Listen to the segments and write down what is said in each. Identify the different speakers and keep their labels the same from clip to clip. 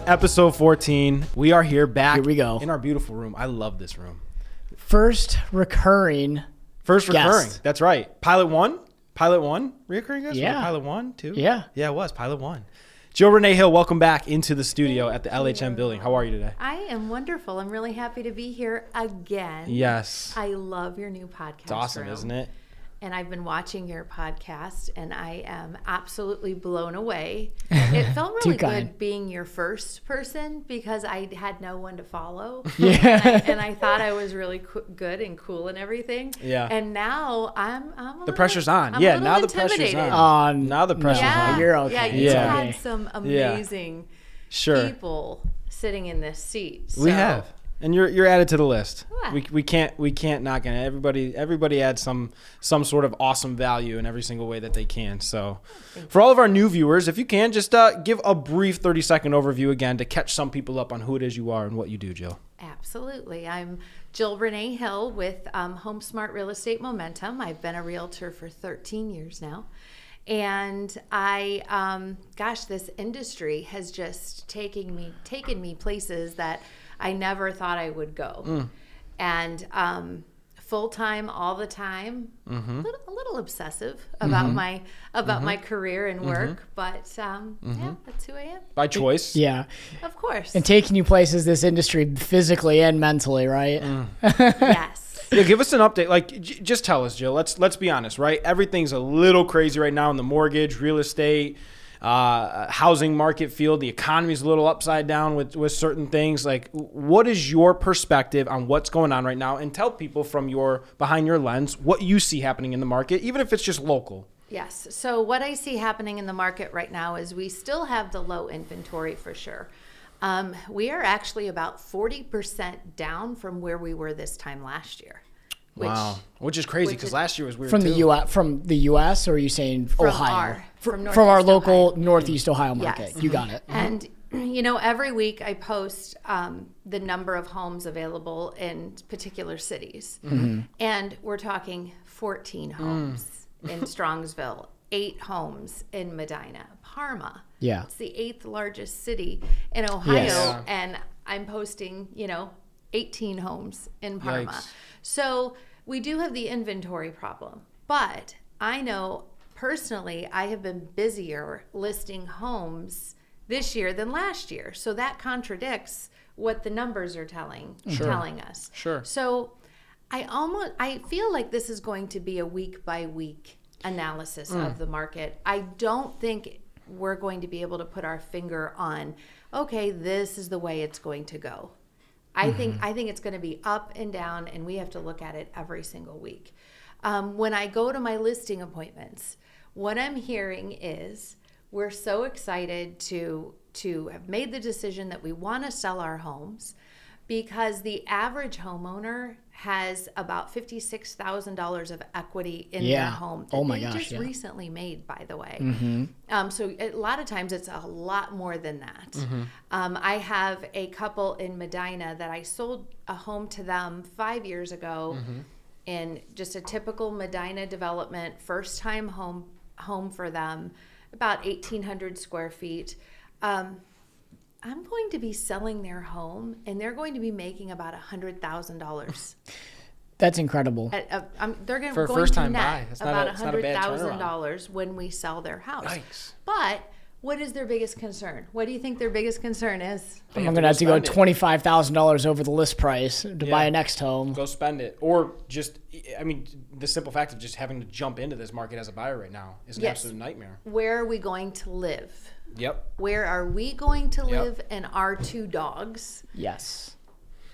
Speaker 1: episode 14. We are here back.
Speaker 2: Here we go.
Speaker 1: In our beautiful room. I love this room.
Speaker 2: First recurring.
Speaker 1: That's right. Pilot one, reoccurring guest.
Speaker 2: Yeah.
Speaker 1: Pilot 1, 2.
Speaker 2: Yeah.
Speaker 1: Yeah, it was Pilot 1. Jill Renee Hill, welcome back into the studio at the LHM building. How are you today?
Speaker 3: I am wonderful. I'm really happy to be here again.
Speaker 1: Yes.
Speaker 3: I love your new podcast.
Speaker 1: It's awesome,
Speaker 3: room.
Speaker 1: Isn't it?
Speaker 3: And I've been watching your podcast, and I am absolutely blown away. It felt really good being your first person because I had no one to follow.
Speaker 2: Yeah.
Speaker 3: And I thought I was really good and cool and everything.
Speaker 1: Yeah.
Speaker 3: And now I'm
Speaker 1: the pressure's on.
Speaker 3: I'm
Speaker 1: Yeah, now the pressure's on. Now the pressure's on.
Speaker 2: You're okay.
Speaker 3: Yeah, you had some amazing people sitting in this seat. So.
Speaker 1: We have. And you're added to the list.
Speaker 3: Yeah.
Speaker 1: We can't knock it. Everybody adds some sort of awesome value in every single way that they can. So for all of our new viewers, if you can, just give a brief 30-second overview again to catch some people up on who it is you are and what you do, Jill.
Speaker 3: Absolutely. I'm Jill Renee Hill with Home Smart Real Estate Momentum. I've been a realtor for 13 years now. And this industry has just taken me places that I never thought I would go. And full-time all the time, a little obsessive about my career and work, but yeah, that's who I am.
Speaker 1: By choice.
Speaker 2: Yeah.
Speaker 3: Of course.
Speaker 2: And taking you places this industry physically and mentally, right?
Speaker 3: Yes.
Speaker 1: Yeah, give us an update. Like, just tell us, Jill. Let's be honest, right? Everything's a little crazy right now in the mortgage, real estate, housing market field. The economy's a little upside down with certain things. Like, what is your perspective on what's going on right now? And tell people from behind your lens what you see happening in the market, even if it's just local.
Speaker 3: Yes. So what I see happening in the market right now is we still have the low inventory for sure. We are actually about 40% down from where we were this time last year.
Speaker 1: Which is crazy because last year was weird
Speaker 2: from
Speaker 1: too.
Speaker 2: From the U.S. or are you saying Ohio?
Speaker 3: From
Speaker 2: our local Northeast Ohio market.
Speaker 3: Yes.
Speaker 2: You got it.
Speaker 3: And every week I post the number of homes available in particular cities, and we're talking 14 homes in Strongsville, 8 homes in Medina, Parma.
Speaker 2: Yeah,
Speaker 3: it's the 8th largest city in Ohio, and I'm posting 18 homes in Parma.
Speaker 1: Yikes.
Speaker 3: So we do have the inventory problem, but I know personally I have been busier listing homes this year than last year. So that contradicts what the numbers are telling us.
Speaker 1: Sure.
Speaker 3: So I feel like this is going to be a week by week analysis of the market. I don't think we're going to be able to put our finger on, okay, this is the way it's going to go. I think it's going to be up and down, and we have to look at it every single week. When I go to my listing appointments, what I'm hearing is we're so excited to have made the decision that we want to sell our homes because the average homeowner has about $56,000 of equity in their home that they just recently made, by the way. So a lot of times it's a lot more than that. I have a couple in Medina that I sold a home to them 5 years ago in just a typical Medina development, first time home for them, about 1,800 square feet. I'm going to be selling their home, and they're going to be making about $100,000.
Speaker 2: That's incredible.
Speaker 3: They're going
Speaker 1: for a
Speaker 3: to
Speaker 1: first-time
Speaker 3: net
Speaker 1: buy. That's
Speaker 3: about
Speaker 1: $100,000
Speaker 3: when we sell their house.
Speaker 1: Yikes.
Speaker 3: But what is their biggest concern? What do you think their biggest concern is?
Speaker 2: I'm going to have to go $25,000 over the list price to buy a next home.
Speaker 1: Go spend it. Or just, the simple fact of just having to jump into this market as a buyer right now is an absolute nightmare.
Speaker 3: Where are we going to live?
Speaker 1: Yep.
Speaker 3: Where are we going to live and our 2 dogs?
Speaker 2: Yes.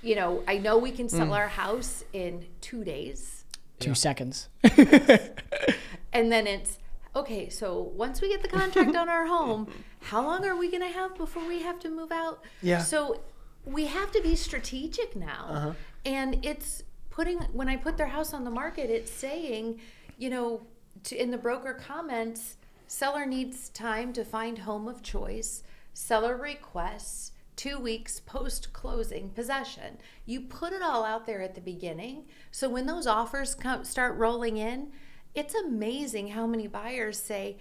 Speaker 3: I know we can sell our house in 2 days.
Speaker 2: 2 seconds.
Speaker 3: And then it's, okay, so once we get the contract on our home, how long are we going to have before we have to move out?
Speaker 1: Yeah.
Speaker 3: So we have to be strategic now. And it's when I put their house on the market, it's saying, in the broker comments, seller needs time to find home of choice. Seller requests 2 weeks post-closing possession. You put it all out there at the beginning. So when those offers start rolling in, it's amazing how many buyers say,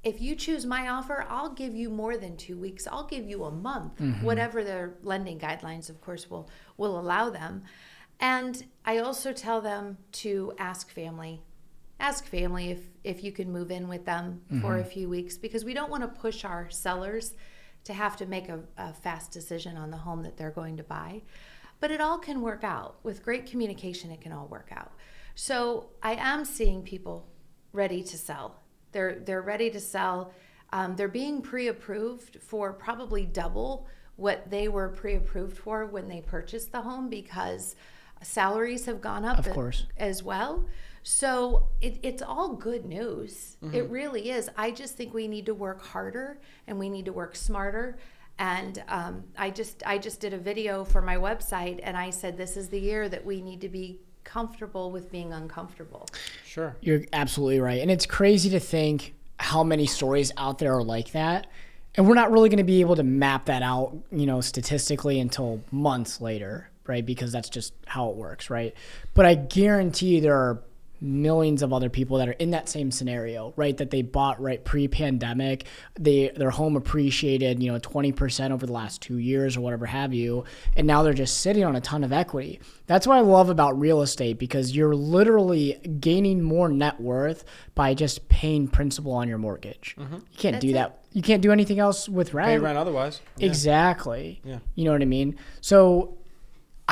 Speaker 3: if you choose my offer, I'll give you more than 2 weeks. I'll give you a month,
Speaker 2: Mm-hmm.
Speaker 3: whatever their lending guidelines, of course, will allow them. And I also tell them to ask family. Ask family if you can move in with them for a few weeks, because we don't want to push our sellers to have to make a fast decision on the home that they're going to buy. But it all can work out. With great communication, it can all work out. So I am seeing people ready to sell. They're ready to sell. They're being pre-approved for probably double what they were pre-approved for when they purchased the home, because salaries have gone up
Speaker 2: Of course.
Speaker 3: as well. So it's all good news. It really is. I just think we need to work harder and we need to work smarter. And I just did a video for my website, and I said this is the year that we need to be comfortable with being uncomfortable.
Speaker 1: Sure.
Speaker 2: You're absolutely right. And it's crazy to think how many stories out there are like that. And we're not really going to be able to map that out, statistically until months later, right? Because that's just how it works, right? But I guarantee there are millions of other people that are in that same scenario, right? That they bought right pre-pandemic, their home appreciated, 20% over the last 2 years or whatever have you, and now they're just sitting on a ton of equity. That's what I love about real estate, because you're literally gaining more net worth by just paying principal on your mortgage. You can't do that. You can't do anything else with rent.
Speaker 1: Pay rent otherwise. Yeah.
Speaker 2: Exactly.
Speaker 1: Yeah.
Speaker 2: You know what I mean? So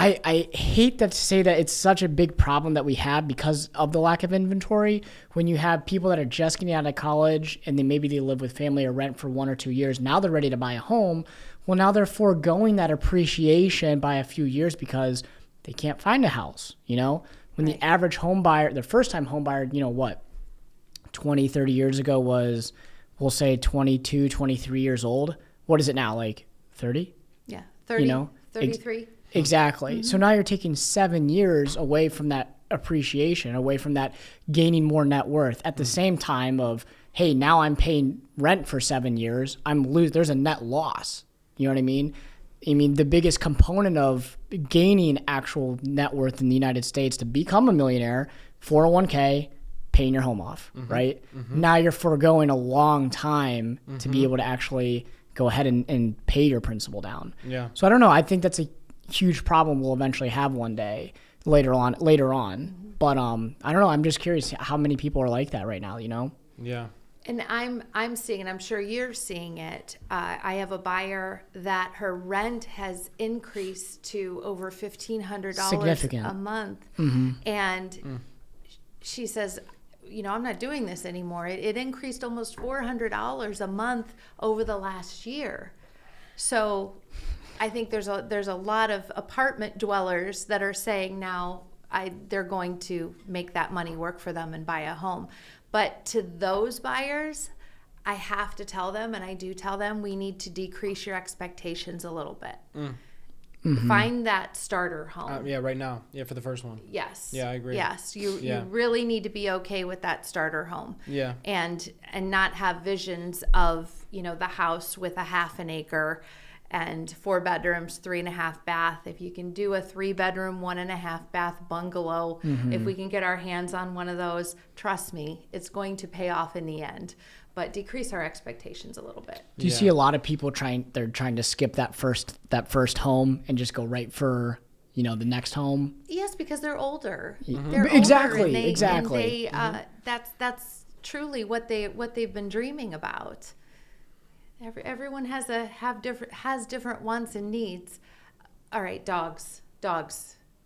Speaker 2: I hate that to say that it's such a big problem that we have because of the lack of inventory. When you have people that are just getting out of college and then maybe they live with family or rent for 1 or 2 years, now they're ready to buy a home. Well, now they're foregoing that appreciation by a few years because they can't find a house, When the average home buyer, the first-time home buyer, 20, 30 years ago was, we'll say 22, 23 years old. What is it now, like 30?
Speaker 3: Yeah, 30, 33.
Speaker 2: Exactly. So now you're taking 7 years away from that appreciation, away from that gaining more net worth at the same time of, hey, now I'm paying rent for 7 years. There's a net loss. You know what I mean? The biggest component of gaining actual net worth in the United States to become a millionaire, 401k, paying your home off, right? Now you're foregoing a long time to be able to actually go ahead and pay your principal down.
Speaker 1: Yeah.
Speaker 2: So I don't know. I think that's a huge problem we'll eventually have one day later on. But I don't know. I'm just curious how many people are like that right now,
Speaker 1: Yeah.
Speaker 3: And I'm seeing, and I'm sure you're seeing it. I have a buyer that her rent has increased to over $1,500 a month, and she says, I'm not doing this anymore. It increased almost $400 a month over the last year. So I think there's a lot of apartment dwellers that are saying now they're going to make that money work for them and buy a home. But to those buyers, I have to tell them, and I do tell them, we need to decrease your expectations a little bit. Find that starter home.
Speaker 1: Yeah, right now. Yeah, for the first one.
Speaker 3: Yes.
Speaker 1: Yeah, I agree.
Speaker 3: Yes, you really need to be okay with that starter home.
Speaker 1: Yeah.
Speaker 3: And not have visions of, the house with a half an acre and 4 bedrooms, 3.5 bath. If you can do a 3-bedroom, 1.5 bath bungalow, if we can get our hands on one of those, trust me, it's going to pay off in the end. But decrease our expectations a little bit.
Speaker 2: Do you see a lot of people trying to skip that first home and just go right for, the next home?
Speaker 3: Yes, because they're older.
Speaker 2: They're
Speaker 3: Exactly.
Speaker 2: older exactly.
Speaker 3: That's truly what they've been dreaming about. Everyone has different wants and needs. All right, dogs.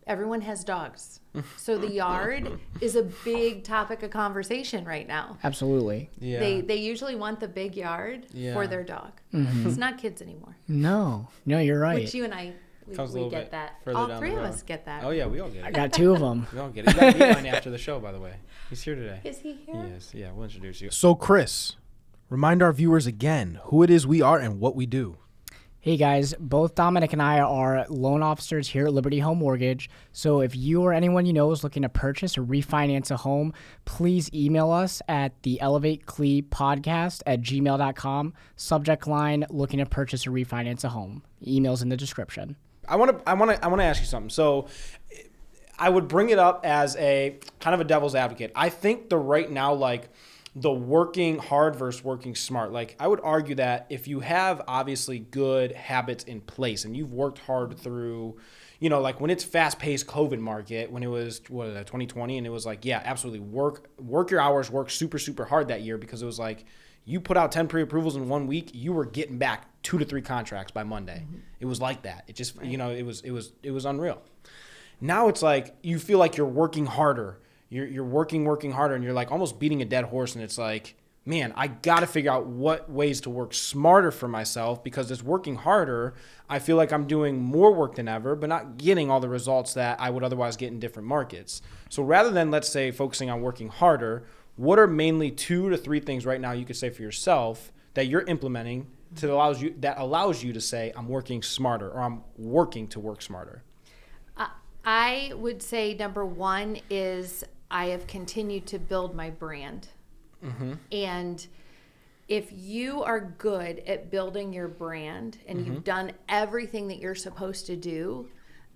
Speaker 3: Everyone has dogs. So the yard is a big topic of conversation right now.
Speaker 2: Absolutely.
Speaker 1: Yeah.
Speaker 3: They usually want the big yard for their dog. It's not kids anymore.
Speaker 2: No, you're right.
Speaker 3: Which you and I, we get that. All 3 of us get that.
Speaker 1: Oh, yeah, we all get it.
Speaker 2: I got 2 of them.
Speaker 1: We all get it. You got Beeline after the show, by the way. He's here today.
Speaker 3: Is he here?
Speaker 1: Yes. Yeah, we'll introduce you.
Speaker 4: So, Chris, remind our viewers again who it is we are and what we do.
Speaker 2: Hey guys, both Dominic and I are loan officers here at Liberty Home Mortgage. So if you or anyone you know is looking to purchase or refinance a home, please email us at the elevateclepodcast@gmail.com. Subject line, looking to purchase or refinance a home. Email's in the description.
Speaker 1: I want to ask you something. So I would bring it up as a kind of a devil's advocate. I think right now, the working hard versus working smart. Like, I would argue that if you have obviously good habits in place and you've worked hard through, you know, like when it's fast-paced COVID market, when it was 2020, and it was like, yeah, absolutely work your hours, work super, super hard that year, because it was like you put out 10 pre-approvals in 1 week, you were getting back 2 to 3 contracts by Monday. Mm-hmm. It was like that. It just, you know, it was unreal. Now it's like you feel like you're working harder. You're working harder, and you're like almost beating a dead horse. And it's like, man, I got to figure out what ways to work smarter for myself, because it's working harder. I feel like I'm doing more work than ever, but not getting all the results that I would otherwise get in different markets. So rather than, let's say, focusing on working harder, what are mainly 2 to 3 things right now you could say for yourself that you're implementing that allows you to say, I'm working smarter, or I'm working to work smarter?
Speaker 3: I would say number 1 is I have continued to build my brand. Mm-hmm. And if you are good at building your brand and mm-hmm. you've done everything that you're supposed to do,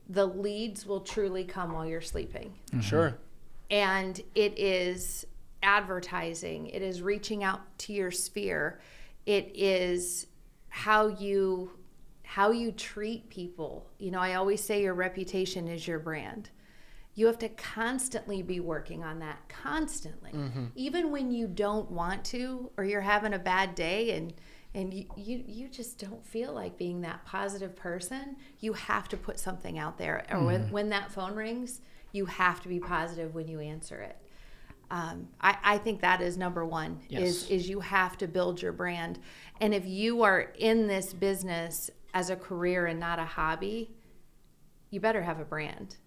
Speaker 3: the leads will truly come while you're sleeping.
Speaker 1: Mm-hmm. Sure.
Speaker 3: And it is advertising. It is reaching out to your sphere. It is how you treat people. You know, I always say your reputation is your brand. You have to constantly be working on that, constantly. Mm-hmm. Even when you don't want to, or you're having a bad day and you just don't feel like being that positive person, you have to put something out there. Or when that phone rings, you have to be positive when you answer it. I think that is number 1, yes. is you have to build your brand. And if you are in this business as a career and not a hobby, you better have a brand.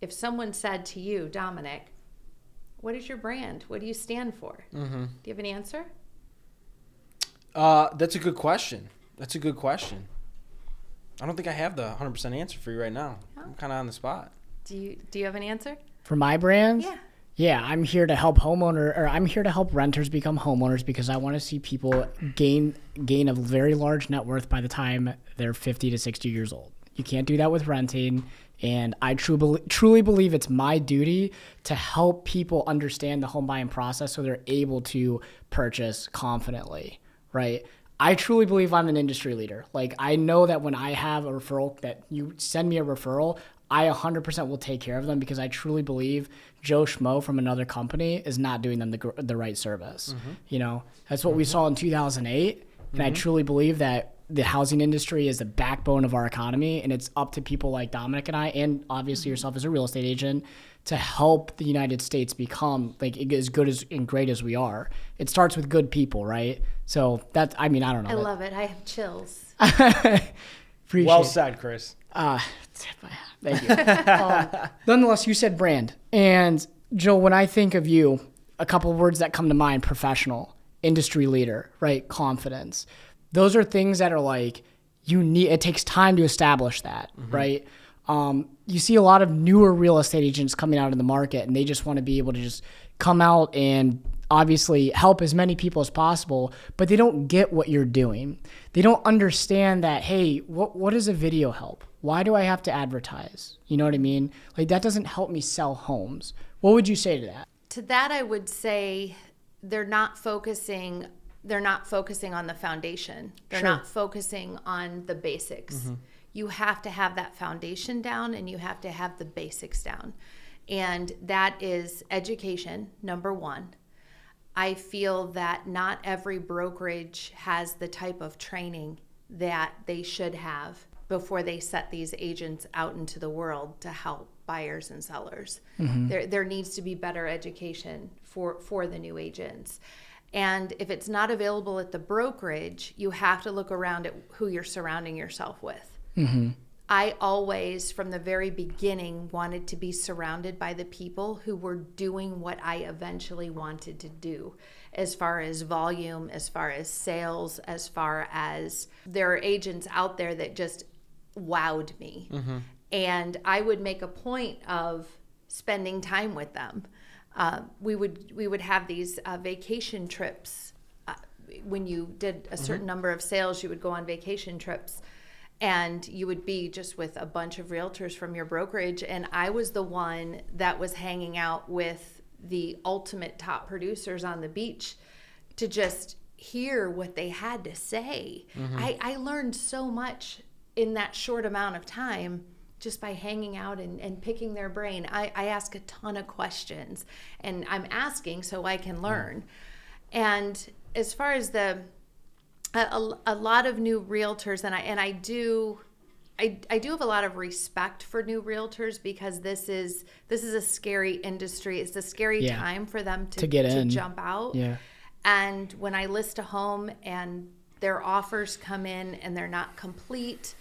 Speaker 3: If someone said to you, Dominic, what is your brand? What do you stand for? Mm-hmm. Do you have an answer?
Speaker 1: That's a good question. I don't think I have the 100% answer for you right now. Oh. I'm kind of on the spot.
Speaker 3: Do you have an answer?
Speaker 2: For my brand?
Speaker 3: Yeah.
Speaker 2: Yeah, I'm here to help I'm here to help renters become homeowners, because I want to see people gain a very large net worth by the time they're 50 to 60 years old. You can't do that with renting. And I truly believe it's my duty to help people understand the home buying process so they're able to purchase confidently, right? I truly believe I'm an industry leader. Like, I know that when I have a referral, that you send me a referral, I 100% will take care of them, because I truly believe Joe Schmo from another company is not doing them the right service. Mm-hmm. You know, that's what we saw in 2008. And I truly believe that the housing industry is the backbone of our economy, and it's up to people like Dominic and I, and obviously yourself as a real estate agent, to help the United States become like as good as and great as we are. It starts with good people, right? So that's, I mean, I don't know.
Speaker 3: I love it. I have chills.
Speaker 1: Well said, Chris.
Speaker 2: Thank you. Nonetheless, you said brand. And Joe, when I think of you, a couple of words that come to mind: professional, industry leader, right? Confidence. Those are things that are like, it takes time to establish that, right? You see a lot of newer real estate agents coming out in the market, and they just want to be able to just come out and obviously help as many people as possible, but they don't get what you're doing. They don't understand that, hey, what does a video help? Why do I have to advertise? You know what I mean? Like, that doesn't help me sell homes. What would you say to that?
Speaker 3: To that, I would say they're not focusing on the foundation. They're not focusing on the basics. Mm-hmm. You have to have that foundation down, and you have to have the basics down. And that is education, number 1. I feel that not every brokerage has the type of training that they should have before they set these agents out into the world to help buyers and sellers. Mm-hmm. There needs to be better education for the new agents. And if it's not available at the brokerage, you have to look around at who you're surrounding yourself with. Mm-hmm. I always, from the very beginning, wanted to be surrounded by the people who were doing what I eventually wanted to do, as far as volume, as far as sales, as far as there are agents out there that just wowed me. Mm-hmm. And I would make a point of spending time with them. We would have these vacation trips. When you did a certain number of sales, you would go on vacation trips. And you would be just with a bunch of realtors from your brokerage. And I was the one that was hanging out with the ultimate top producers on the beach to just hear what they had to say. I learned so much in that short amount of time just by hanging out and picking their brain. I ask a ton of questions, and I'm asking so I can learn. And as far as a lot of new realtors, and I do have a lot of respect for new realtors, because this is a scary industry. It's a scary time for them to get in, to jump out.
Speaker 2: Yeah.
Speaker 3: And when I list a home and their offers come in and they're not complete,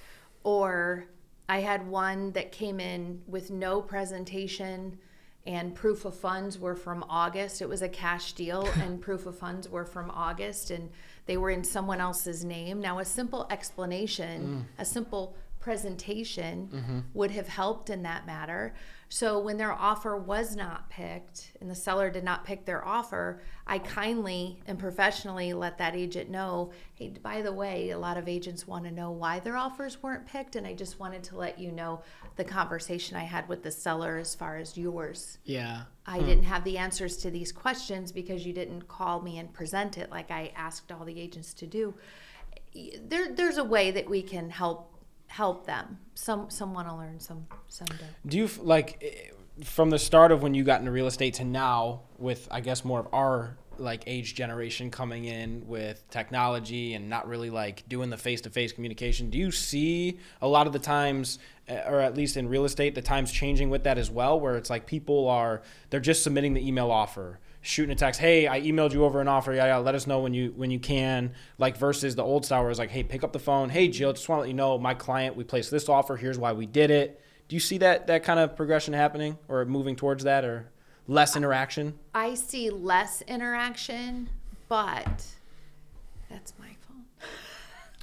Speaker 3: or I had one that came in with no presentation and proof of funds were from August. It was a cash deal and proof of funds were from August, and they were in someone else's name. Now, a simple explanation, a simple presentation would have helped in that matter. So when their offer was not picked and the seller did not pick their offer, I kindly and professionally let that agent know, hey, by the way, a lot of agents want to know why their offers weren't picked, and I just wanted to let you know the conversation I had with the seller as far as yours.
Speaker 2: Yeah.
Speaker 3: I didn't have the answers to these questions because you didn't call me and present it like I asked all the agents to do. There's a way that we can help them. Some want to learn, some don't.
Speaker 1: Do you like, from the start of when you got into real estate to now, with I guess more of our like age generation coming in with technology and not really like doing the face-to-face communication, do you see a lot of the times, or at least in real estate, the times changing with that as well, where it's like they're just submitting the email offer, shooting a text, hey, I emailed you over an offer, yeah, let us know when you can, like, versus the old style where it's like, hey, pick up the phone, hey, Jill, just want to let you know my client, we placed this offer, here's why we did it. Do you see that kind of progression happening, or moving towards that, or less interaction?
Speaker 3: I see less interaction, but that's my phone.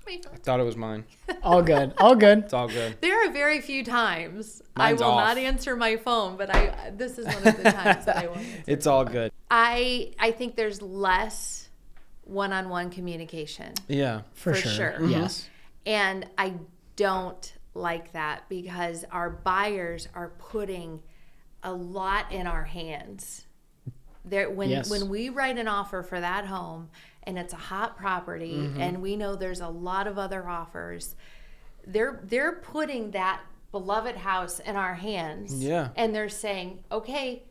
Speaker 1: I thought it was mine.
Speaker 2: All good. All good.
Speaker 1: It's all good.
Speaker 3: There are very few times
Speaker 1: Mine's
Speaker 3: I will
Speaker 1: off.
Speaker 3: not answer my phone, but this is one of the times that I won't answer.
Speaker 1: It's all good.
Speaker 3: I think there's less one-on-one communication.
Speaker 1: Yeah.
Speaker 2: For sure.
Speaker 3: sure.
Speaker 2: Yes.
Speaker 3: And I don't like that, because our buyers are putting a lot in our hands. When we write an offer for that home and it's a hot property and we know there's a lot of other offers, they're putting that beloved house in our hands.
Speaker 1: Yeah.
Speaker 3: And they're saying, okay,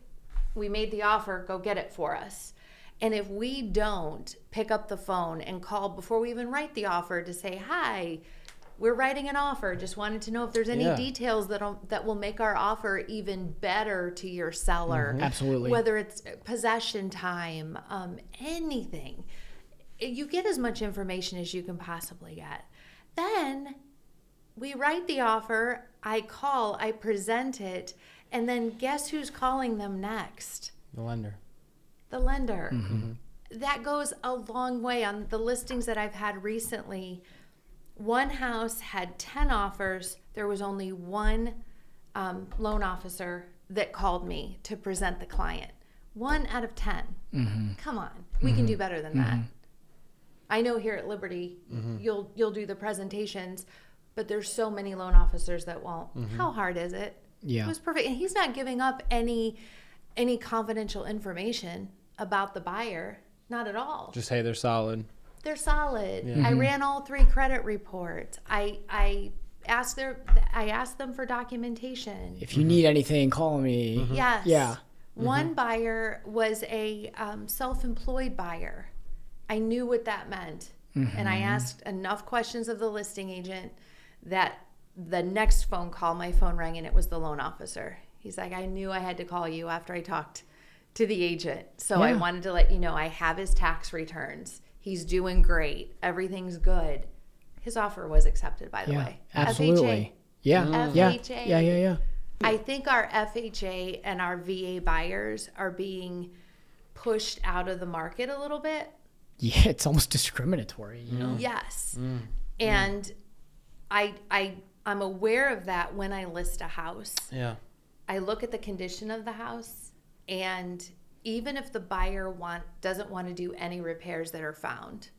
Speaker 3: we made the offer, go get it for us. And if we don't pick up the phone and call before we even write the offer to say, hi, we're writing an offer, just wanted to know if there's any details that will make our offer even better to your seller.
Speaker 2: Absolutely.
Speaker 3: Whether it's possession time, anything. You get as much information as you can possibly get. Then we write the offer, I call, I present it, and then guess who's calling them next?
Speaker 1: The lender.
Speaker 3: The lender. That goes a long way. On the listings that I've had recently, one house had 10 offers. There was only one loan officer that called me to present the client. 1 out of 10. Come on, we can do better than that. I know here at Liberty, you'll do the presentations, but there's so many loan officers that won't. How hard is it?
Speaker 2: Yeah.
Speaker 3: It was perfect, and he's not giving up any confidential information about the buyer. Not at all.
Speaker 1: Just, hey, they're solid.
Speaker 3: They're solid.
Speaker 1: Yeah.
Speaker 3: I ran all 3 credit reports. I asked them for documentation.
Speaker 2: If you need anything, call me.
Speaker 3: Yes.
Speaker 2: Yeah.
Speaker 3: One buyer was a self-employed buyer. I knew what that meant. And I asked enough questions of the listing agent that the next phone call, my phone rang and it was the loan officer. He's like, I knew I had to call you after I talked to the agent. So I wanted to let you know I have his tax returns. He's doing great. Everything's good. His offer was accepted, by the way.
Speaker 2: Absolutely.
Speaker 3: FHA. FHA.
Speaker 2: Yeah.
Speaker 3: I think our FHA and our VA buyers are being pushed out of the market a little bit.
Speaker 2: Yeah, it's almost discriminatory, you know?
Speaker 3: Yes. And I'm aware of that when I list a house.
Speaker 1: Yeah.
Speaker 3: I look at the condition of the house, and even if the buyer doesn't want to do any repairs that are found,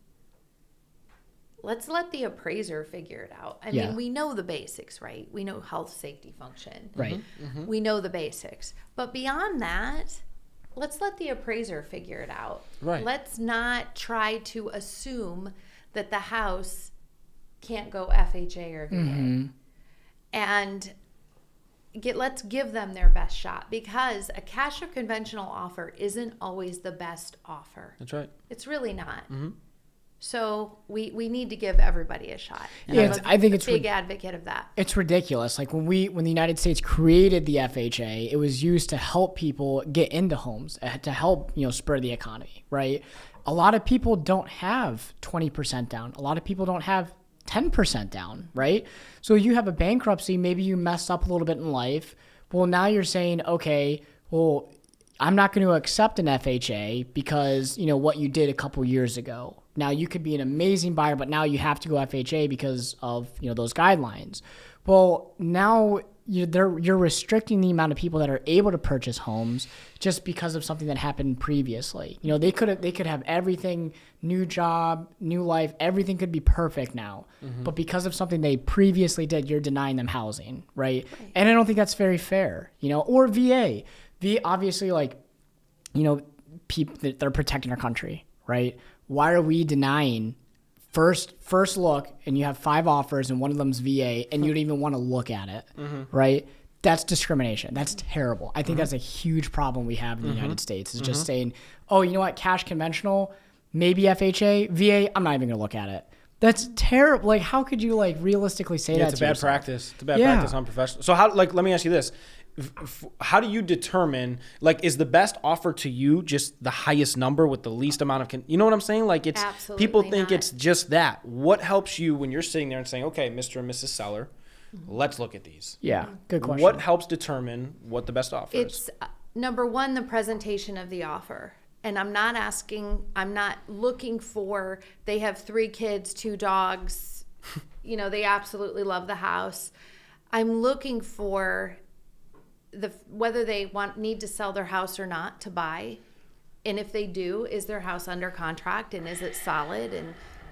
Speaker 3: let's let the appraiser figure it out. I mean, we know the basics, right? We know health, safety, function.
Speaker 2: Right.
Speaker 3: We know the basics. But beyond that, let's let the appraiser figure it out.
Speaker 1: Right.
Speaker 3: Let's not try to assume that the house can't go FHA or VA. And let's give them their best shot, because a cash or conventional offer isn't always the best offer.
Speaker 1: That's right.
Speaker 3: It's really not. So we need to give everybody a shot. And
Speaker 2: Yeah, I think
Speaker 3: a
Speaker 2: it's
Speaker 3: big advocate of that.
Speaker 2: It's ridiculous. Like when the United States created the FHA, it was used to help people get into homes, to help, spur the economy, right? A lot of people don't have 20% down. A lot of people don't have 10% down, right? So you have a bankruptcy, maybe you messed up a little bit in life. Well, now you're saying, okay, well, I'm not going to accept an FHA because, what you did a couple years ago. Now you could be an amazing buyer, but now you have to go FHA because of, those guidelines. Well, now you're restricting the amount of people that are able to purchase homes just because of something that happened previously. They could have everything, new job, new life, everything could be perfect now. But because of something they previously did, you're denying them housing, right? And I don't think that's very fair, or VA. VA, obviously, people, they're protecting our country, right? Why are we denying first look, and you have 5 offers and one of them's VA, and you don't even want to look at it, right? That's discrimination. That's terrible. I think that's a huge problem we have in the United States, is just saying, oh, you know what, cash conventional, maybe FHA, VA, I'm not even going to look at it. That's terrible. Like, how could you realistically say that?
Speaker 1: It's a bad practice. It's a bad practice, unprofessional. So how, let me ask you this. How do you determine, is the best offer to you just the highest number with the least amount of, you know what I'm saying? It's
Speaker 3: Absolutely
Speaker 1: people think
Speaker 3: not.
Speaker 1: it's just that. What helps you when you're sitting there and saying, okay, Mr. and Mrs. Seller, let's look at these.
Speaker 2: Yeah, good question.
Speaker 1: What helps determine what the best offer is?
Speaker 3: It's number one, the presentation of the offer. And I'm not looking for, they have 3 kids, 2 dogs, they absolutely love the house. I'm looking for whether they need to sell their house or not to buy. And if they do, is their house under contract, and is it solid,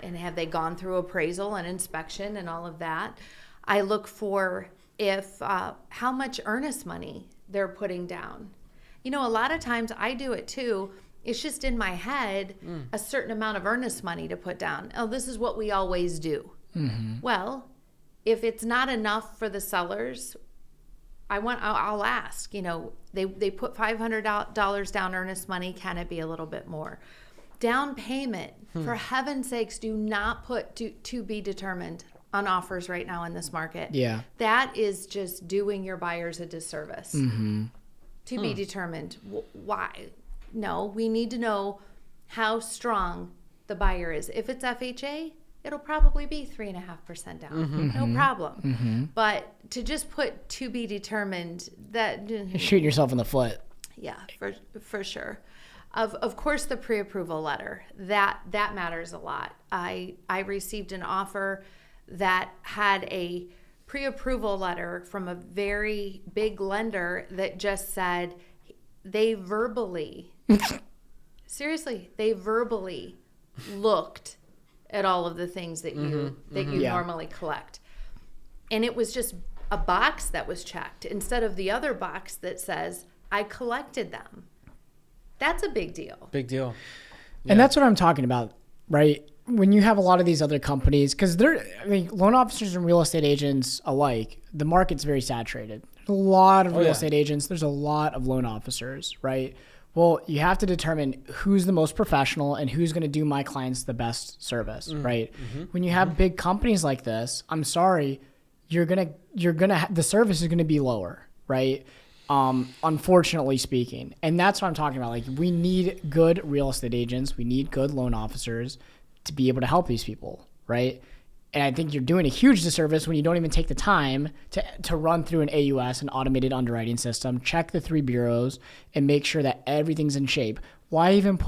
Speaker 3: and have they gone through appraisal and inspection and all of that? I look for how much earnest money they're putting down. A lot of times I do it too. It's just in my head, a certain amount of earnest money to put down. Oh, this is what we always do. Well, if it's not enough for the sellers, I'll ask, they put $500 down earnest money. Can it be a little bit more? Down payment, for heaven's sakes, do not put to be determined on offers right now in this market.
Speaker 2: Yeah.
Speaker 3: That is just doing your buyers a disservice. To be determined. Why? No, we need to know how strong the buyer is. If it's FHA, it'll probably be 3.5% down. No problem. But to just put to be determined, that
Speaker 2: You're shooting yourself in the foot.
Speaker 3: Yeah, for sure. Of course, the pre-approval letter, that matters a lot. I received an offer that had a pre-approval letter from a very big lender that just said they verbally looked at all of the things that you normally collect. And it was just a box that was checked instead of the other box that says, I collected them. That's a big deal.
Speaker 1: Big deal. Yeah.
Speaker 2: And that's what I'm talking about, right? When you have a lot of these other companies, because loan officers and real estate agents alike, the market's very saturated. There's a lot of real estate agents. There's a lot of loan officers, right? Well, you have to determine who's the most professional and who's going to do my clients the best service, right? When you have big companies like this, I'm sorry, the service is going to be lower, right? Unfortunately speaking. And that's what I'm talking about. We need good real estate agents. We need good loan officers to be able to help these people, right? And I think you're doing a huge disservice when you don't even take the time to run through an AUS, an automated underwriting system, check the 3 bureaus, and make sure that everything's in shape. Why even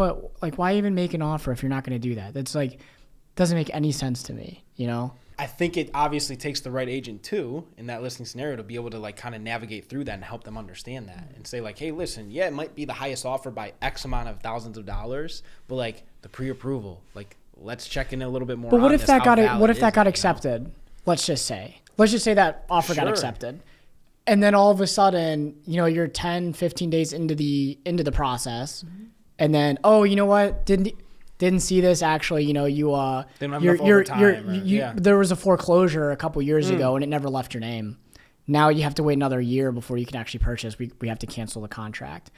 Speaker 2: make an offer if you're not going to do that? That's doesn't make any sense to me,
Speaker 1: I think it obviously takes the right agent too in that listing scenario to be able to kind of navigate through that and help them understand that and say hey, listen, it might be the highest offer by X amount of thousands of dollars, but the pre-approval, let's check in a little bit more.
Speaker 2: But what if that got accepted? Let's just say that offer got accepted, And then all of a sudden, you're 10, 15 days into the process. Mm-hmm. And then, oh, you know what? Didn't see this actually, you
Speaker 1: didn't have enough overtime,
Speaker 2: there was a foreclosure a couple years ago and it never left your name. Now you have to wait another year before you can actually purchase. We have to cancel the contract.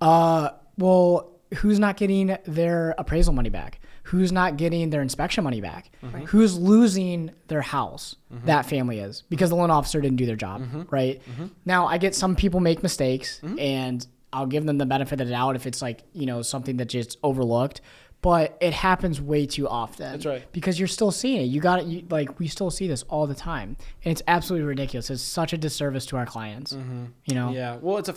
Speaker 2: Well, who's not getting their appraisal money back? Who's not getting their inspection money back? Mm-hmm. Who's losing their house? Mm-hmm. That family is, because the loan officer didn't do their job, right? Mm-hmm. Now, I get some people make mistakes, and I'll give them the benefit of the doubt if it's like, something that just overlooked. But it happens way too often. That's right. Because you're still seeing it. We still see this all the time. And it's absolutely ridiculous. It's such a disservice to our clients. Mm-hmm.
Speaker 1: Yeah. Well, it's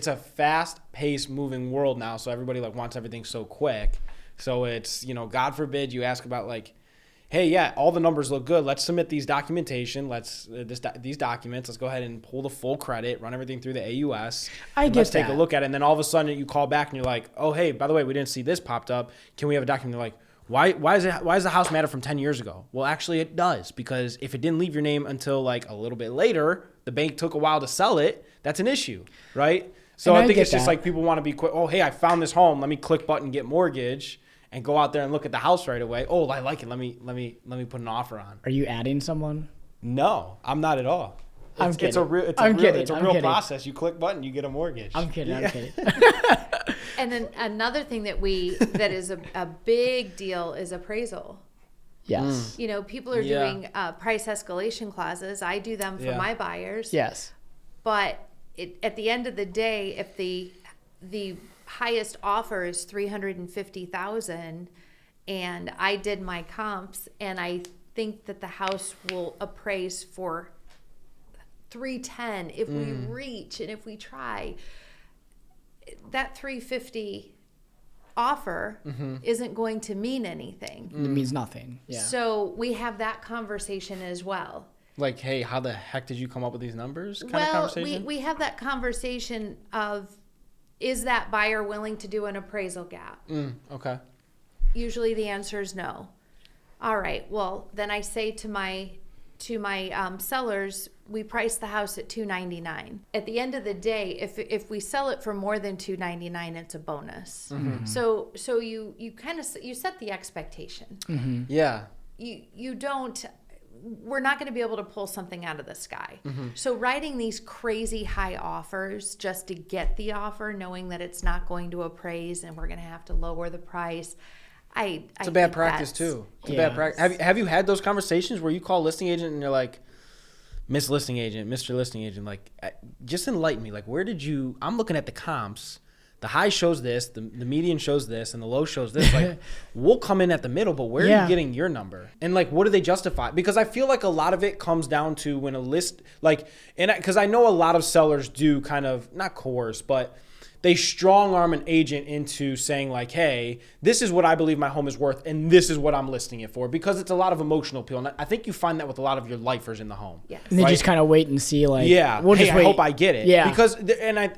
Speaker 1: a fast-paced moving world now, so everybody wants everything so quick. So it's, God forbid you ask about hey, yeah, all the numbers look good. Let's submit these documentation. These documents. Let's go ahead and pull the full credit, run everything through the AUS. Let's take a look at it. And then all of a sudden you call back and you're like, oh, hey, by the way, we didn't see this popped up. Can we have a document? They're like, why does the house matter from 10 years ago? Well, actually it does, because if it didn't leave your name until a little bit later, the bank took a while to sell it. That's an issue, right? So I think it's just people want to be quick. Oh, hey, I found this home. Let me click button, get mortgage. And go out there and look at the house right away. Oh, I like it. Let me put an offer on.
Speaker 2: Are you adding someone?
Speaker 1: No, I'm not at all.
Speaker 2: I'm kidding.
Speaker 1: It's a real process. You click button, you get a mortgage.
Speaker 2: I'm kidding.
Speaker 1: Yeah.
Speaker 2: I'm kidding.
Speaker 3: And then another thing that is a big deal is appraisal.
Speaker 2: Yes.
Speaker 3: People are doing price escalation clauses. I do them for my buyers.
Speaker 2: Yes.
Speaker 3: But at the end of the day, if the highest offer is $350,000 and I did my comps and I think that the house will appraise for $310 if we reach and if we try, that $350 offer isn't going to mean anything.
Speaker 2: It means nothing. Yeah.
Speaker 3: So we have that conversation as well.
Speaker 1: Hey, how the heck did you come up with these numbers? Kind
Speaker 3: of
Speaker 1: conversation?
Speaker 3: we have that conversation of, is that buyer willing to do an appraisal gap?
Speaker 1: Okay.
Speaker 3: Usually the answer is no. All right. Well, then I say to my sellers, we price the house at $299. At the end of the day, if we sell it for more than $299, it's a bonus. Mm-hmm. So you kind of set the expectation.
Speaker 1: Mm-hmm. Yeah.
Speaker 3: You don't. We're not going to be able to pull something out of the sky. Mm-hmm. So writing these crazy high offers just to get the offer, knowing that it's not going to appraise and we're going to have to lower the price, it's
Speaker 1: a bad practice too. It's a bad practice. Have you had those conversations where you call a listing agent and you're like, Miss Listing Agent, Mr. Listing Agent, just enlighten me. Where did you? I'm looking at the comps. The high shows this, the median shows this, and the low shows this. We'll come in at the middle, but where are you getting your number? And what do they justify? Because I feel a lot of it comes down to when a list, because I know a lot of sellers do kind of, not coerce, but they strong arm an agent into saying hey, this is what I believe my home is worth and this is what I'm listing it for, because it's a lot of emotional appeal. And I think you find that with a lot of your lifers in the home.
Speaker 3: Yes.
Speaker 2: And they just kind of wait and see we'll
Speaker 1: hey, I hope I get it.
Speaker 2: Yeah.
Speaker 1: Because, and I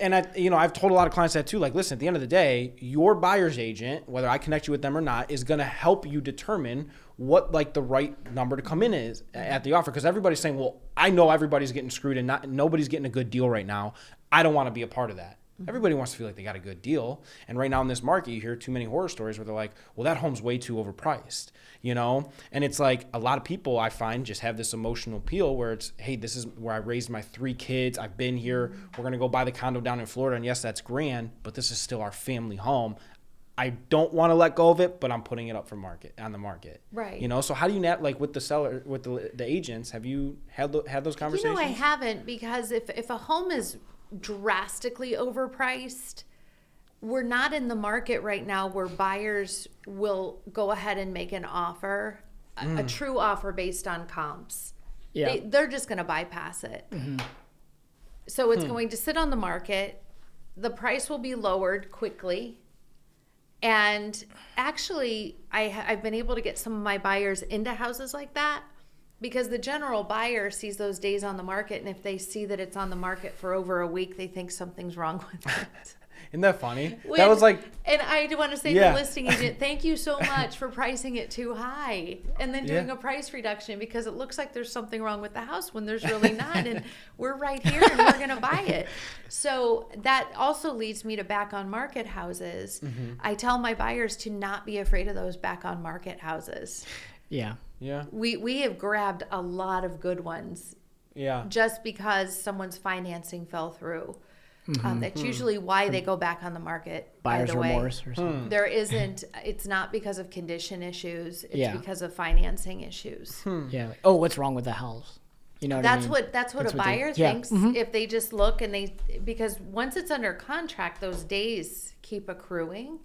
Speaker 1: I've told a lot of clients that too, listen, at the end of the day, your buyer's agent, whether I connect you with them or not, is going to help you determine what the right number to come in is at the offer. Because everybody's saying, well, I know everybody's getting screwed and nobody's getting a good deal right now. I don't want to be a part of that. Everybody wants to feel like they got a good deal. And right now in this market, you hear too many horror stories where they're like, well, that home's way too overpriced, And it's a lot of people I find just have this emotional appeal where it's, hey, this is where I raised my 3 kids. I've been here. We're going to go buy the condo down in Florida. And yes, that's grand, but this is still our family home. I don't want to let go of it, but I'm putting it up on the market.
Speaker 3: Right.
Speaker 1: So how do you with the seller, with the agents, have you had those conversations?
Speaker 3: I haven't, because if a home is drastically overpriced, we're not in the market right now where buyers will go ahead and make an offer, a true offer based on comps. Yeah. They're just going to bypass it. Mm-hmm. So it's going to sit on the market. The price will be lowered quickly. And actually, I've been able to get some of my buyers into houses like that, because the general buyer sees those days on the market, and if they see that it's on the market for over a week, they think something's wrong with it.
Speaker 1: Isn't that funny?
Speaker 3: When-
Speaker 1: That was like,
Speaker 3: and I want to say to
Speaker 1: Yeah.
Speaker 3: the listing agent, thank you so much for pricing it too high and then doing
Speaker 1: Yeah.
Speaker 3: a price reduction because it looks like there's something wrong with the house when there's really not. And we're right here and we're going to buy it. So that also leads me to back on market houses. I tell my buyers to not be afraid of those back on market houses.
Speaker 2: Yeah.
Speaker 1: yeah,
Speaker 3: We have grabbed a lot of good ones
Speaker 1: yeah.
Speaker 3: just because someone's financing fell through. That's usually why they go back on the market.
Speaker 2: Buyer's
Speaker 3: by the way.
Speaker 2: remorse or something.
Speaker 3: There isn't, it's not because of condition issues, it's
Speaker 2: Yeah.
Speaker 3: because of financing issues.
Speaker 2: Yeah. Like, oh, what's wrong with the house? You know what I
Speaker 3: That's
Speaker 2: mean?
Speaker 3: what
Speaker 2: That's
Speaker 3: a
Speaker 2: what they-
Speaker 3: buyer
Speaker 2: yeah.
Speaker 3: thinks if they just look and because once it's under contract, those days keep accruing.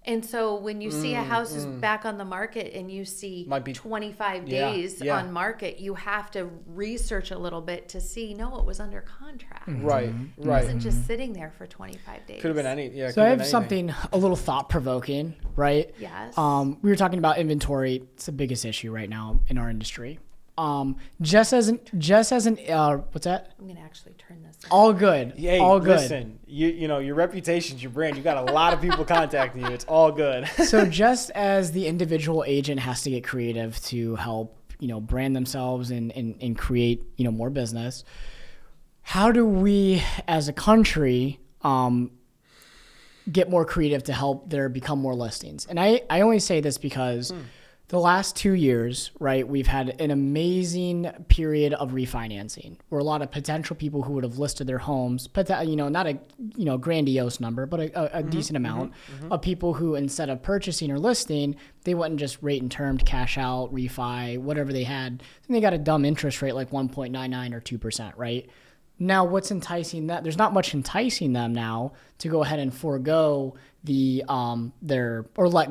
Speaker 3: And so when you see a house is back on the market and you see
Speaker 1: Might be-
Speaker 3: 25
Speaker 1: Yeah,
Speaker 3: days
Speaker 1: yeah.
Speaker 3: on market, you have to research a little bit to see, no, it was under contract.
Speaker 1: Right,
Speaker 3: It
Speaker 1: right.
Speaker 3: wasn't just sitting there for 25 days.
Speaker 1: Could have been any. Yeah.
Speaker 2: So I have something a little thought provoking, right?
Speaker 3: Yes.
Speaker 2: We were talking about inventory. It's the biggest issue right now in our industry. Just as an what's that?
Speaker 3: I'm going to actually turn this.
Speaker 2: All good.
Speaker 1: Hey,
Speaker 2: all good.
Speaker 1: listen. You know your reputation's your brand. You got a lot of people contacting you. It's all good.
Speaker 2: So just as the individual agent has to get creative to help, brand themselves and create, more business, how do we as a country get more creative to help there become more listings? And I only say this because the last 2 years, right, we've had an amazing period of refinancing where a lot of potential people who would have listed their homes, not a grandiose number, but a decent amount of people who instead of purchasing or listing, they went and just rate and termed, cash out, refi, whatever they had. And they got a dumb interest rate like 1.99 or 2%, right? Now, what's enticing that? There's not much enticing them now to go ahead and forego let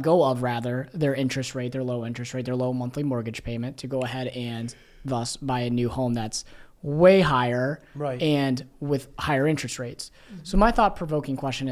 Speaker 2: go of their interest rate, their low interest rate, their low monthly mortgage payment to go ahead and thus buy a new home that's way higher
Speaker 1: Right.
Speaker 2: and with higher interest rates. So my thought-provoking question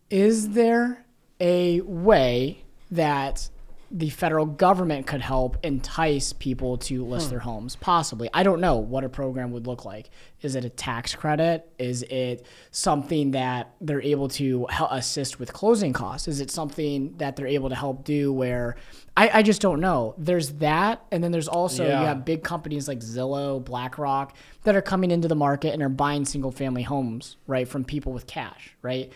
Speaker 2: is there a way that the federal government could help entice people to list their homes? Possibly. I don't know what a program would look like. Is it a tax credit? Is it something that they're able to assist with closing costs? Is it something that they're able to help do where I just don't know. There's that. And then there's also, you have big companies like Zillow, BlackRock that are coming into the market and are buying single family homes, right, from people with cash, right?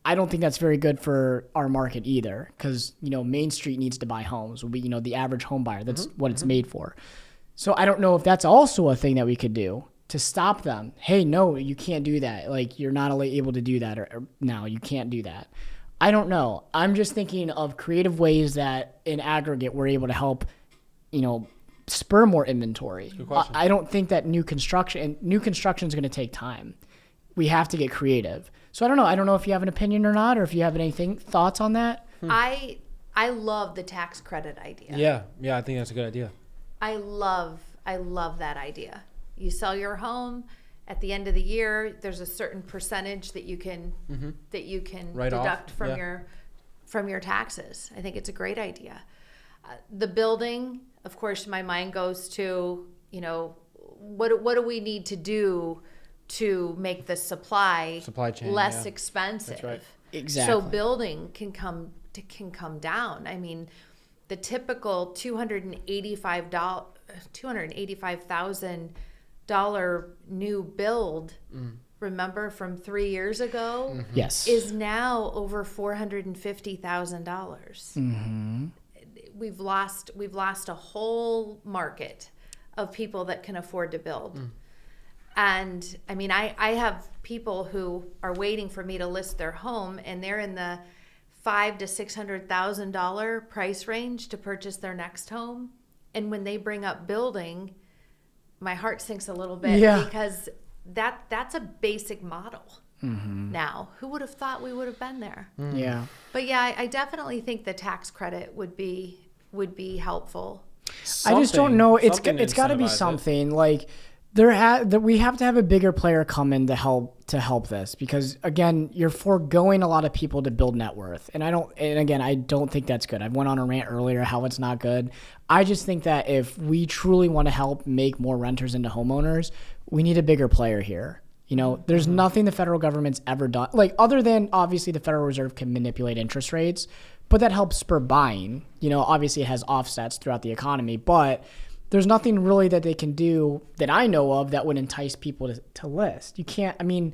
Speaker 2: I don't think that's very good for our market either because, Main Street needs to buy homes. We, the average home buyer, that's what it's made for. So I don't know if that's also a thing that we could do to stop them. Hey, no, you can't do that. Like, you're not able to do that or no, you can't do that. I don't know. I'm just thinking of creative ways that in aggregate we're able to help, spur more inventory.
Speaker 1: Good question.
Speaker 2: I don't think that new construction is going to take time. We have to get creative. So I don't know. I don't know if you have an opinion or not, or if you have thoughts on that.
Speaker 3: I love the tax credit idea.
Speaker 1: Yeah. I think that's a good idea.
Speaker 3: I love that idea. You sell your home at the end of the year. There's a certain percentage that you can
Speaker 1: Write
Speaker 3: deduct
Speaker 1: off,
Speaker 3: from your taxes. I think it's a great idea. The building, of course, my mind goes to what do we need to do to make the supply
Speaker 1: chain
Speaker 3: less expensive.
Speaker 1: That's right.
Speaker 2: Exactly.
Speaker 3: So building can come down. I mean, the typical $285,000 new build, remember from 3 years ago,
Speaker 2: Yes.
Speaker 3: is now over $450,000. We've lost a whole market of people that can afford to build. And I mean, I have people who are waiting for me to list their home, and they're in the $500,000 to $600,000 price range to purchase their next home. And when they bring up building, my heart sinks a little bit because that's a basic model. Now, who would have thought we would have been there?
Speaker 2: Yeah.
Speaker 3: But yeah, I definitely think the tax credit would be helpful.
Speaker 2: I just don't know. It's
Speaker 1: Something to
Speaker 2: got to be
Speaker 1: incentivize it.
Speaker 2: something like we have to have a bigger player come in to help this because again, you're foregoing a lot of people to build net worth, and I don't think that's good. I went on a rant earlier how it's not good. I just think that if we truly want to help make more renters into homeowners, we need a bigger player here. You know, there's nothing the federal government's ever done, like other than obviously the Federal Reserve can manipulate interest rates, but that helps spur buying. You know, obviously it has offsets throughout the economy, but there's nothing really that they can do that I know of that would entice people to list. You can't, I mean,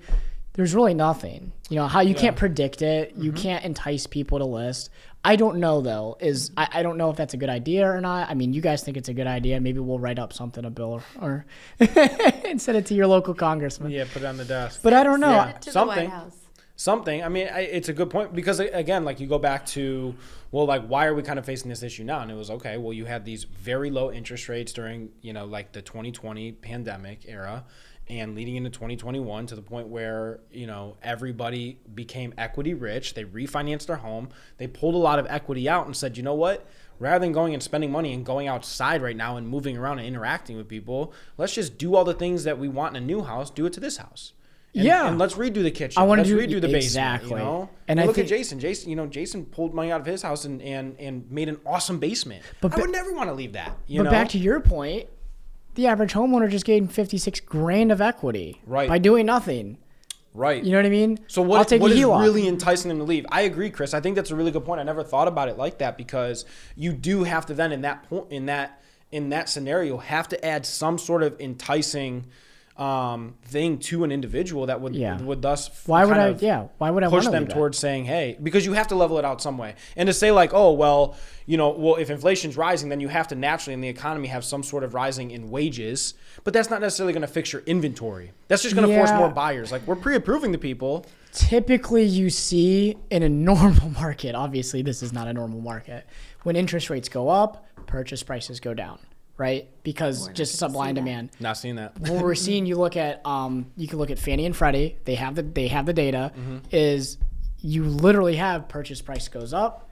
Speaker 2: there's really nothing. You know, how you can't predict it. You can't entice people to list. I don't know, though. I don't know if that's a good idea or not. I mean, you guys think it's a good idea. Maybe we'll write up something, a bill, or and send it to your local congressman.
Speaker 1: Yeah, put it on the desk.
Speaker 2: But I don't know.
Speaker 3: Send it to the White House.
Speaker 1: Something. I mean, it's a good point because, again, like you go back to, well, like, why are we kind of facing this issue now? And it was, okay, well, you had these very low interest rates during, you know, like the 2020 pandemic era and leading into 2021 to the point where, you know, everybody became equity rich. They refinanced their home. They pulled a lot of equity out and said, you know what? Rather than going and spending money and going outside right now and moving around and interacting with people, let's just do all the things that we want in a new house, do it to this house. And let's redo the kitchen. Let's redo the basement.
Speaker 2: Exactly.
Speaker 1: You know?
Speaker 2: And
Speaker 1: look at Jason. Jason pulled money out of his house and made an awesome basement. But I would never want to leave that. You know?
Speaker 2: Back to your point, the average homeowner just gained $56,000 of equity by doing nothing.
Speaker 1: Right.
Speaker 2: You know what I mean?
Speaker 1: So what is really enticing them to leave? I agree, Chris. I think that's a really good point. I never thought about it like that because you do have to then in that scenario have to add some sort of enticing thing to an individual that would thus
Speaker 2: why would I
Speaker 1: push them towards saying, hey, because you have to level it out some way. And to say like, oh, well, if inflation's rising, then you have to naturally in the economy have some sort of rising in wages, but that's not necessarily going to fix your inventory. That's just going to force more buyers. Like we're pre-approving the people.
Speaker 2: Typically you see in a normal market, obviously this is not a normal market, when interest rates go up, purchase prices go down. Right, because just supply and demand.
Speaker 1: Not seeing that.
Speaker 2: What we're seeing, you can look at Fannie and Freddie. They have the data. Is you literally have purchase price goes up,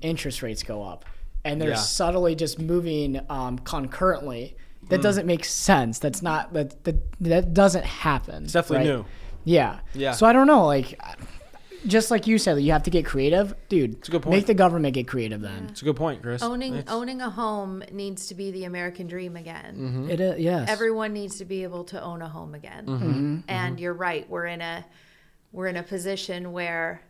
Speaker 2: interest rates go up, and they're subtly just moving concurrently. That doesn't make sense. That's not that doesn't happen.
Speaker 1: It's definitely new.
Speaker 2: Yeah. So I don't know, like. Just like you said, you have to get creative. Dude, it's a good point. Make the government get creative then.
Speaker 1: It's a good point, Chris.
Speaker 3: Owning a home needs to be the American dream again.
Speaker 2: It is, yes.
Speaker 3: Everyone needs to be able to own a home again. And you're right. We're in a position where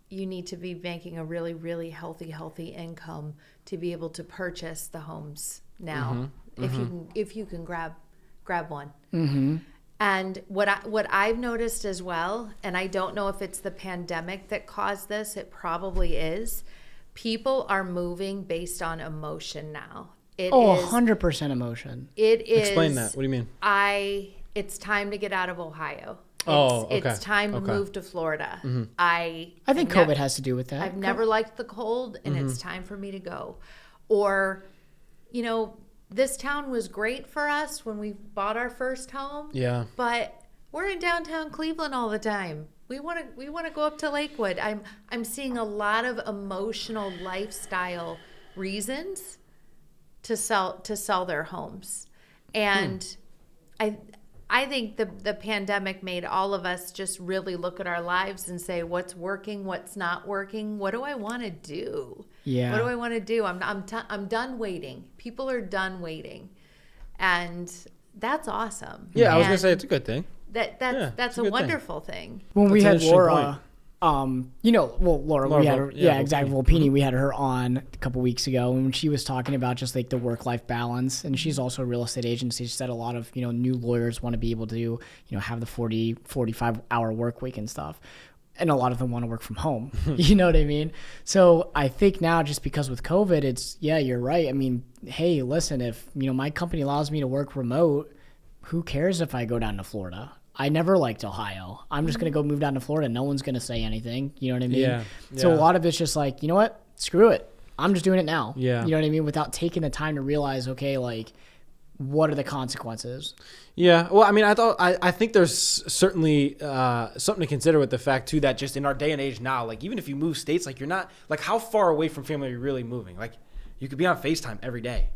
Speaker 3: you need to be making a really, really healthy income to be able to purchase the homes now. If you can grab one. And what I've noticed as well, and I don't know if it's the pandemic that caused this, it probably is, people are moving based on emotion now.
Speaker 2: 100% emotion.
Speaker 3: It is.
Speaker 1: Explain that. What do you mean?
Speaker 3: It's time to get out of Ohio.
Speaker 1: Okay.
Speaker 3: It's time to move to Florida.
Speaker 2: I think COVID has to do with that.
Speaker 3: I've never liked the cold, and it's time for me to go. Or, this town was great for us when we bought our first home.
Speaker 1: Yeah.
Speaker 3: But we're in downtown Cleveland all the time. We want to go up to Lakewood. I'm seeing a lot of emotional lifestyle reasons to sell their homes. And I think the pandemic made all of us just really look at our lives and say, what's working, what's not working, what do I want to do?
Speaker 2: Yeah.
Speaker 3: What do I want to do? I'm done waiting. People are done waiting, and that's awesome.
Speaker 1: Yeah, I was gonna say it's a good thing.
Speaker 3: That's a wonderful thing.
Speaker 2: When we had Laura, Laura, we had her, exactly. Volpini, we had her on a couple weeks ago, and when she was talking about just like the work-life balance, and she's also a real estate agent. She said a lot of new lawyers want to be able to have the 45-hour work week and stuff. And a lot of them want to work from home. You know what I mean? So I think now just because with COVID, it's, you're right. I mean, hey, listen, if, my company allows me to work remote, who cares if I go down to Florida? I never liked Ohio. I'm just going to go move down to Florida. No one's going to say anything. You know what I mean?
Speaker 1: Yeah.
Speaker 2: So a lot of it's just like, you know what? Screw it. I'm just doing it now.
Speaker 1: Yeah.
Speaker 2: You know what I mean? Without taking the time to realize, okay, like, what are the consequences?
Speaker 1: Yeah. Well, I mean, I think there's certainly something to consider with the fact too that just in our day and age now, like even if you move states, like you're not like how far away from family are you really moving? Like you could be on FaceTime every day.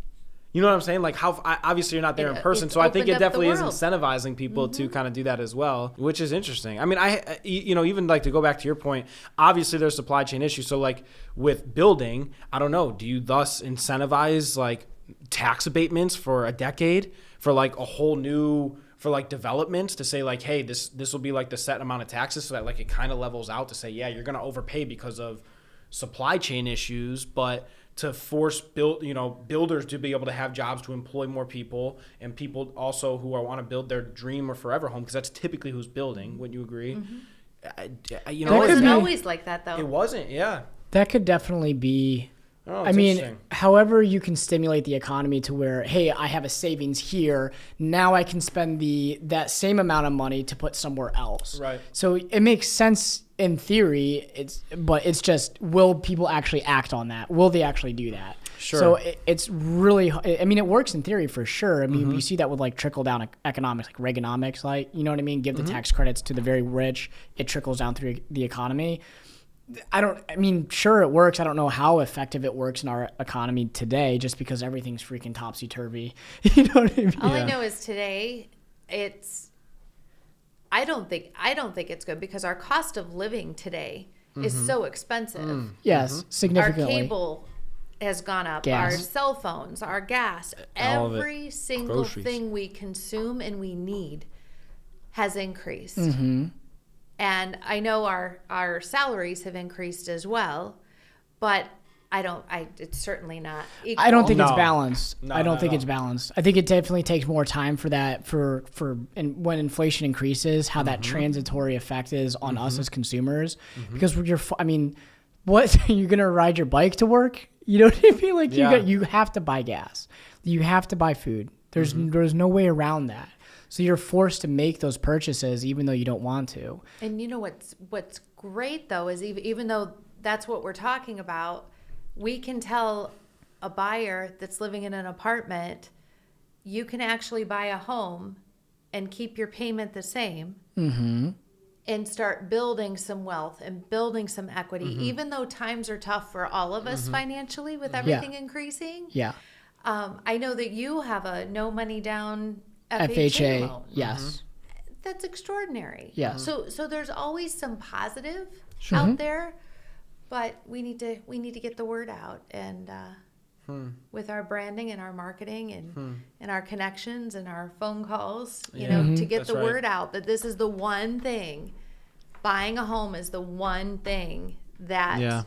Speaker 1: You know what I'm saying? Like how obviously you're not there in person, so I think it definitely is incentivizing people to kind of do that as well, which is interesting. I mean, even like to go back to your point, obviously there's supply chain issues. So like with building, I don't know, do you thus incentivize like tax abatements for a decade for like a whole new for like developments to say like, hey, this will be like the set amount of taxes, so that like it kind of levels out to say, yeah, you're going to overpay because of supply chain issues, but to force builders to be able to have jobs to employ more people, and people also who want to build their dream or forever home, because that's typically who's building. Wouldn't you agree?
Speaker 3: It wasn't always like that, though.
Speaker 1: It wasn't, yeah.
Speaker 2: That could definitely be.
Speaker 1: Oh,
Speaker 2: I mean, however you can stimulate the economy to where, hey, I have a savings here. Now I can spend that same amount of money to put somewhere else.
Speaker 1: Right.
Speaker 2: So it makes sense in theory. But it's just, will people actually act on that? Will they actually do that?
Speaker 1: Sure.
Speaker 2: So it's really, I mean, it works in theory for sure. I mean, you see that with like trickle down economics, like Reaganomics, like, you know what I mean? Give the tax credits to the very rich. It trickles down through the economy. Sure, it works. I don't know how effective it works in our economy today, just because everything's freaking topsy-turvy. You know what I mean?
Speaker 3: All I know is today, I don't think it's good, because our cost of living today is so expensive.
Speaker 2: Yes, significantly.
Speaker 3: Our cable has gone up.
Speaker 2: Gas.
Speaker 3: Our cell phones, our gas,
Speaker 1: All of it.
Speaker 3: every single
Speaker 1: Groceries.
Speaker 3: thing we consume and we need has increased.
Speaker 2: Mm-hmm.
Speaker 3: And I know our salaries have increased as well, but it's certainly not equal.
Speaker 2: I don't think it's
Speaker 1: No.
Speaker 2: balanced.
Speaker 1: No,
Speaker 2: I don't
Speaker 1: not
Speaker 2: think
Speaker 1: at
Speaker 2: it's balanced. I think it definitely takes more time for that, and when inflation increases, how that transitory effect is on us as consumers. Because what, you're going to ride your bike to work? You know what I mean? Like, you have to buy gas. You have to buy food. There's no way around that. So you're forced to make those purchases even though you don't want to.
Speaker 3: And you know what's great, though, is even though that's what we're talking about, we can tell a buyer that's living in an apartment, you can actually buy a home and keep your payment the same, and start building some wealth and building some equity, even though times are tough for all of us financially with everything increasing.
Speaker 2: Yeah.
Speaker 3: I know that you have a no money down
Speaker 2: FHA,
Speaker 3: loan.
Speaker 2: yes.
Speaker 3: That's extraordinary.
Speaker 2: Yeah.
Speaker 3: So there's always some positive out there, but we need to get the word out, and with our branding and our marketing and our connections and our phone calls, you know, to get
Speaker 1: That's
Speaker 3: the
Speaker 1: right.
Speaker 3: word out that this is the one thing. Buying a home is the one thing that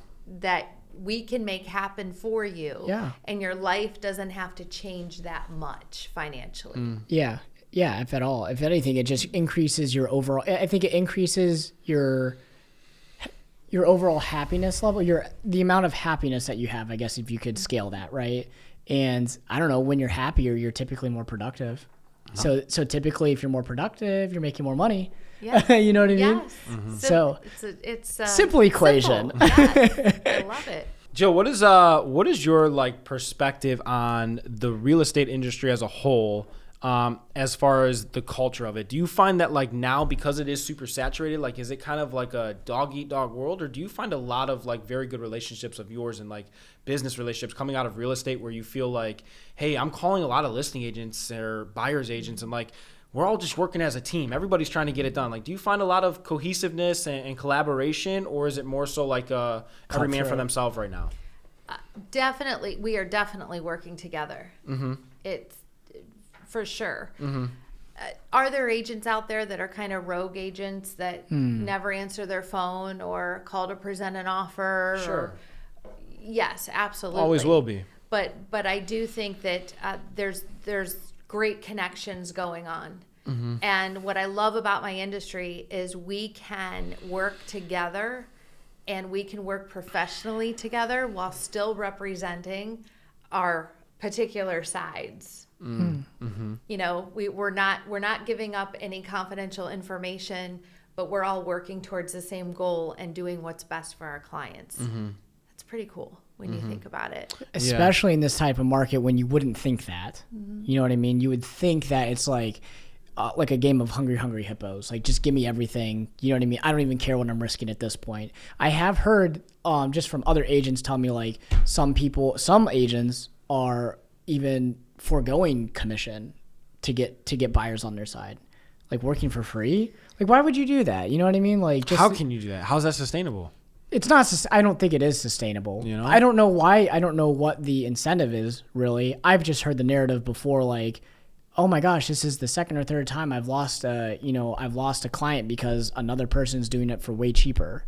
Speaker 3: we can make happen for you.
Speaker 2: Yeah.
Speaker 3: And your life doesn't have to change that much financially.
Speaker 2: Yeah, if at all. If anything, it just increases your overall. I think it increases your overall happiness level, the amount of happiness that you have, I guess, if you could scale that, right? And I don't know, when you're happier, you're typically more productive. So typically, if you're more productive, you're making more money.
Speaker 3: Yeah.
Speaker 2: You know what I mean?
Speaker 3: Yes.
Speaker 2: So
Speaker 3: it's a
Speaker 2: simple equation.
Speaker 3: simple. Yes. I love it.
Speaker 1: Joe, what is your like perspective on the real estate industry as a whole, as far as the culture of it? Do you find that like now, because it is super saturated, like is it kind of like a dog eat dog world, or do you find a lot of like very good relationships of yours and like business relationships coming out of real estate where you feel like, hey, I'm calling a lot of listing agents or buyer's agents, and like we're all just working as a team. Everybody's trying to get it done. Like, do you find a lot of cohesiveness and collaboration, or is it more so like every man for themselves right now?
Speaker 3: Definitely, we are definitely working together. It's for sure. Are there agents out there that are kind of rogue agents that never answer their phone or call to present an offer?
Speaker 1: Sure.
Speaker 3: Yes, absolutely.
Speaker 1: Always will be.
Speaker 3: But I do think that there's great connections going on. And what I love about my industry is we can work together, and we can work professionally together while still representing our particular sides. You know, we're not giving up any confidential information, but we're all working towards the same goal and doing what's best for our clients. That's pretty cool when you think about it.
Speaker 2: Especially in this type of market, when you wouldn't think that. You know what I mean? You would think that it's like a game of hungry hippos. Like, just give me everything. You know what I mean? I don't even care what I'm risking at this point. I have heard just from other agents tell me, like, some agents are even foregoing commission to get buyers on their side, like working for free. Like, why would you do that? You know what I mean? Like, just,
Speaker 1: How can you do that? How's that sustainable?
Speaker 2: it's not. I don't think it is sustainable.
Speaker 1: You know?
Speaker 2: I don't know why. I don't know what the incentive is really. I've just heard the narrative before, like, oh my gosh, this is the second or third time I've lost a client because another person's doing it for way cheaper.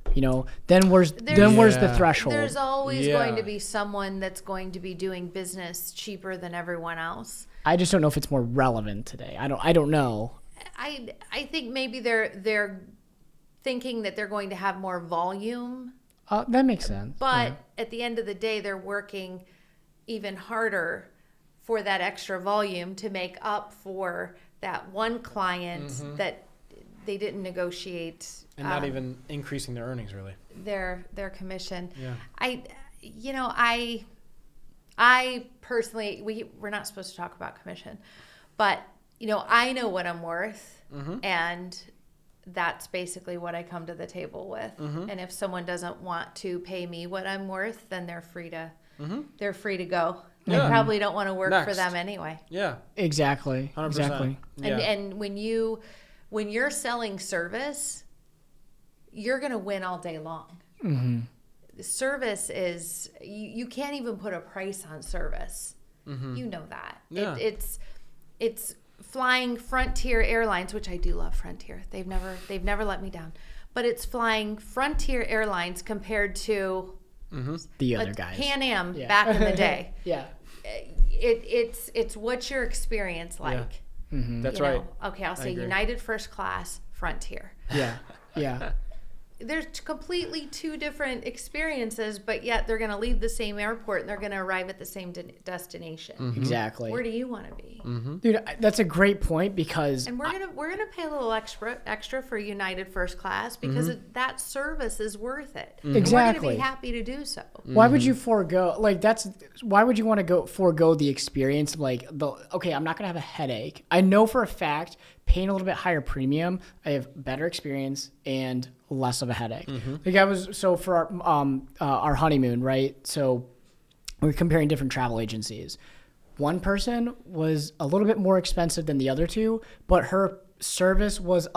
Speaker 2: Then where's the threshold?
Speaker 3: There's always
Speaker 1: Yeah.
Speaker 3: going to be someone that's going to be doing business cheaper than everyone else.
Speaker 2: I just don't know if it's more relevant today. I don't know.
Speaker 3: I think maybe they're thinking that they're going to have more volume,
Speaker 2: That makes sense.
Speaker 3: but at the end of the day, they're working even harder for that extra volume to make up for that one client that they didn't negotiate
Speaker 1: And not even increasing their earnings, really.
Speaker 3: their commission.
Speaker 1: Yeah.
Speaker 3: I personally, we're not supposed to talk about commission, but I know what I'm worth, and that's basically what I come to the table with. And if someone doesn't want to pay me what I'm worth, then they're free to go.
Speaker 1: Yeah.
Speaker 3: I probably don't want to work for
Speaker 1: Next.
Speaker 3: them anyway.
Speaker 1: Yeah.
Speaker 2: Exactly.
Speaker 1: 100%.
Speaker 2: Exactly.
Speaker 1: Yeah.
Speaker 3: And when you're selling service, you're going to win all day long. Service is, you can't even put a price on service. You know that.
Speaker 1: Yeah.
Speaker 3: It's flying Frontier Airlines, which I do love Frontier. They've never let me down. But it's flying Frontier Airlines compared to
Speaker 2: The other guys.
Speaker 3: Pan Am
Speaker 2: Yeah.
Speaker 3: back in the day.
Speaker 2: Yeah.
Speaker 3: It's what's your experience like?
Speaker 1: That's
Speaker 3: You know?
Speaker 1: right.
Speaker 3: Okay, I'll say
Speaker 1: agree.
Speaker 3: United First Class, Frontier.
Speaker 2: Yeah. Yeah.
Speaker 3: They're completely two different experiences, but yet they're going to leave the same airport and they're going to arrive at the same destination.
Speaker 2: Exactly.
Speaker 3: Where do you want to be?
Speaker 2: Dude, that's a great point because
Speaker 3: And we're gonna pay a little extra for United First Class because that service is worth it. And we're
Speaker 2: Exactly.
Speaker 3: gonna be happy to do so.
Speaker 2: why would you forego why would you want to forego the experience of okay, I'm not gonna have a headache. I know for a fact paying a little bit higher premium, I have better experience and less of a headache. For our honeymoon, right? So we're comparing different travel agencies. One person was a little bit more expensive than the other two, but her service was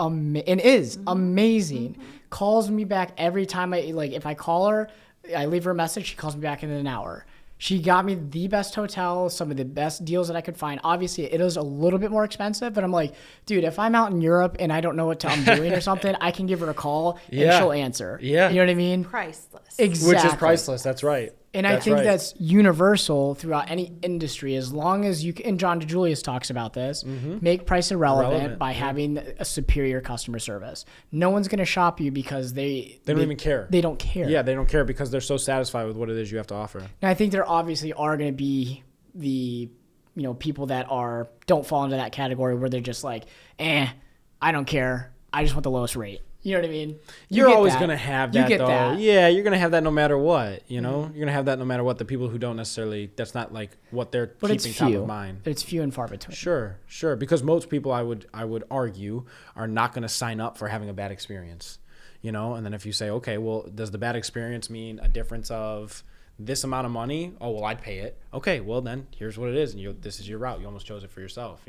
Speaker 2: amazing. Calls me back every time if I call her, I leave her a message, she calls me back in an hour. She got me the best hotel, some of the best deals that I could find. Obviously, it is a little bit more expensive, but I'm like, dude, if I'm out in Europe and I don't know what I'm doing or something, I can give her a call and she'll answer.
Speaker 1: Yeah.
Speaker 2: You know what I mean?
Speaker 3: Priceless.
Speaker 2: Exactly.
Speaker 1: Which is priceless. That's right.
Speaker 2: And I think that's universal throughout any industry, as long as you can, and John DeJulius talks about this, make price irrelevant by having a superior customer service. No one's going to shop you because they
Speaker 1: don't even care.
Speaker 2: They don't care.
Speaker 1: Yeah, they don't care because they're so satisfied with what it is you have to offer.
Speaker 2: And I think there obviously are going to be the, people that don't fall into that category where they're just like, I don't care. I just want the lowest rate. You know what I mean?
Speaker 1: You're always
Speaker 2: that.
Speaker 1: going to have that,
Speaker 2: You get
Speaker 1: though.
Speaker 2: that.
Speaker 1: Yeah, you're going to have that no matter what, You're going to have that no matter what. The people who don't necessarily, that's not like what they're
Speaker 2: But
Speaker 1: keeping
Speaker 2: it's
Speaker 1: top
Speaker 2: few.
Speaker 1: of mind.
Speaker 2: It's few and far between.
Speaker 1: Sure. Because most people, I would argue, are not going to sign up for having a bad experience, And then if you say, okay, well, does the bad experience mean a difference of this amount of money? Oh, well, I'd pay it. Okay, well, then here's what it is. And this is your route. You almost chose it for yourself,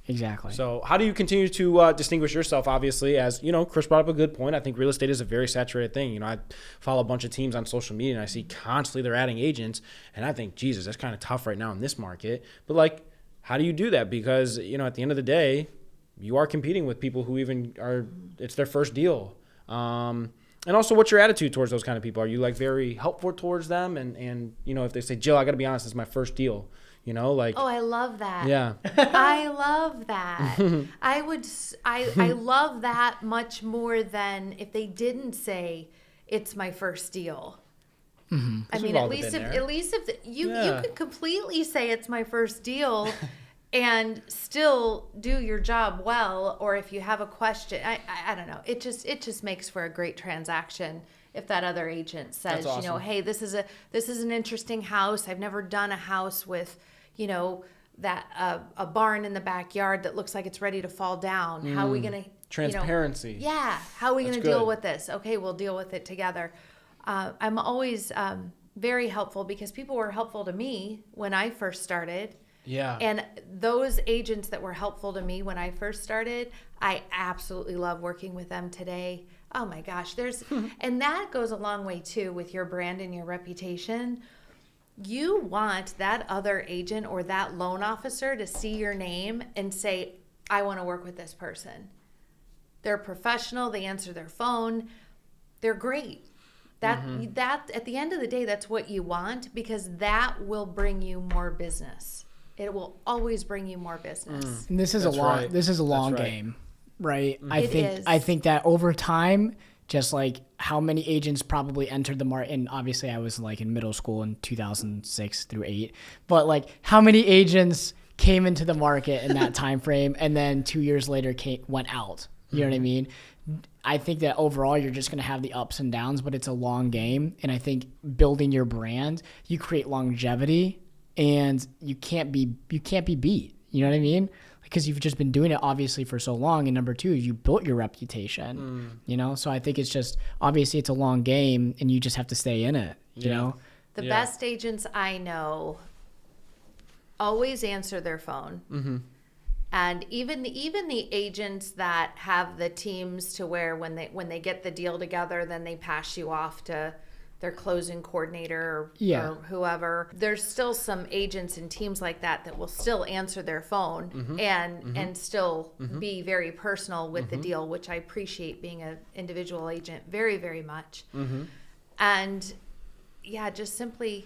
Speaker 2: Exactly.
Speaker 1: So how do you continue to distinguish yourself, obviously, as, Chris brought up a good point. I think real estate is a very saturated thing. I follow a bunch of teams on social media, and I see constantly they're adding agents. And I think, Jesus, that's kind of tough right now in this market. But, how do you do that? Because, at the end of the day, you are competing with people who even it's their first deal. And also, what's your attitude towards those kind of people? Are you, very helpful towards them? And if they say, Jill, I got to be honest, this is my first deal.
Speaker 3: Oh, I love that.
Speaker 1: Yeah.
Speaker 3: I love that. I love that much more than if they didn't say it's my first deal. I mean,
Speaker 1: we've all been there.
Speaker 3: at least if you could completely say it's my first deal and still do your job well, or if you have a question, I don't know. It just makes for a great transaction. If that other agent says,
Speaker 1: That's awesome.
Speaker 3: hey, this is an interesting house. I've never done a house with, that a barn in the backyard that looks like it's ready to fall down. How are we gonna
Speaker 1: Transparency.
Speaker 3: how are we gonna deal
Speaker 1: good.
Speaker 3: with this? Okay, we'll deal with it together. I'm always very helpful because people were helpful to me when I first started.
Speaker 1: Yeah.
Speaker 3: And those agents that were helpful to me when I first started, I absolutely love working with them today. Oh my gosh, and that goes a long way too with your brand and your reputation. You want that other agent or that loan officer to see your name and say, I want to work with this person. They're professional. They answer their phone. They're great. That at the end of the day, that's what you want, because that will bring you more business. It will always bring you more business.
Speaker 2: And this is This is a long game, right?
Speaker 3: Is.
Speaker 2: I think that over time, just like how many agents probably entered the market, and obviously I was like in middle school in 2006 through 8, but like how many agents came into the market in that time frame and then 2 years later went out. You know what I mean? I think that overall you're just going to have the ups and downs, but it's a long game. And I think building your brand, you create longevity, and you can't be beat. You know what I mean? Because you've just been doing it obviously for so long. And number two, you built your reputation, you know? So I think it's just, obviously it's a long game and you just have to stay in it, you know?
Speaker 3: The best agents I know always answer their phone. And even the agents that have the teams to where when they get the deal together, then they pass you off to their closing coordinator or whoever. There's still some agents and teams like that will still answer their phone and still be very personal with the deal, which I appreciate being an individual agent very, very much. And just simply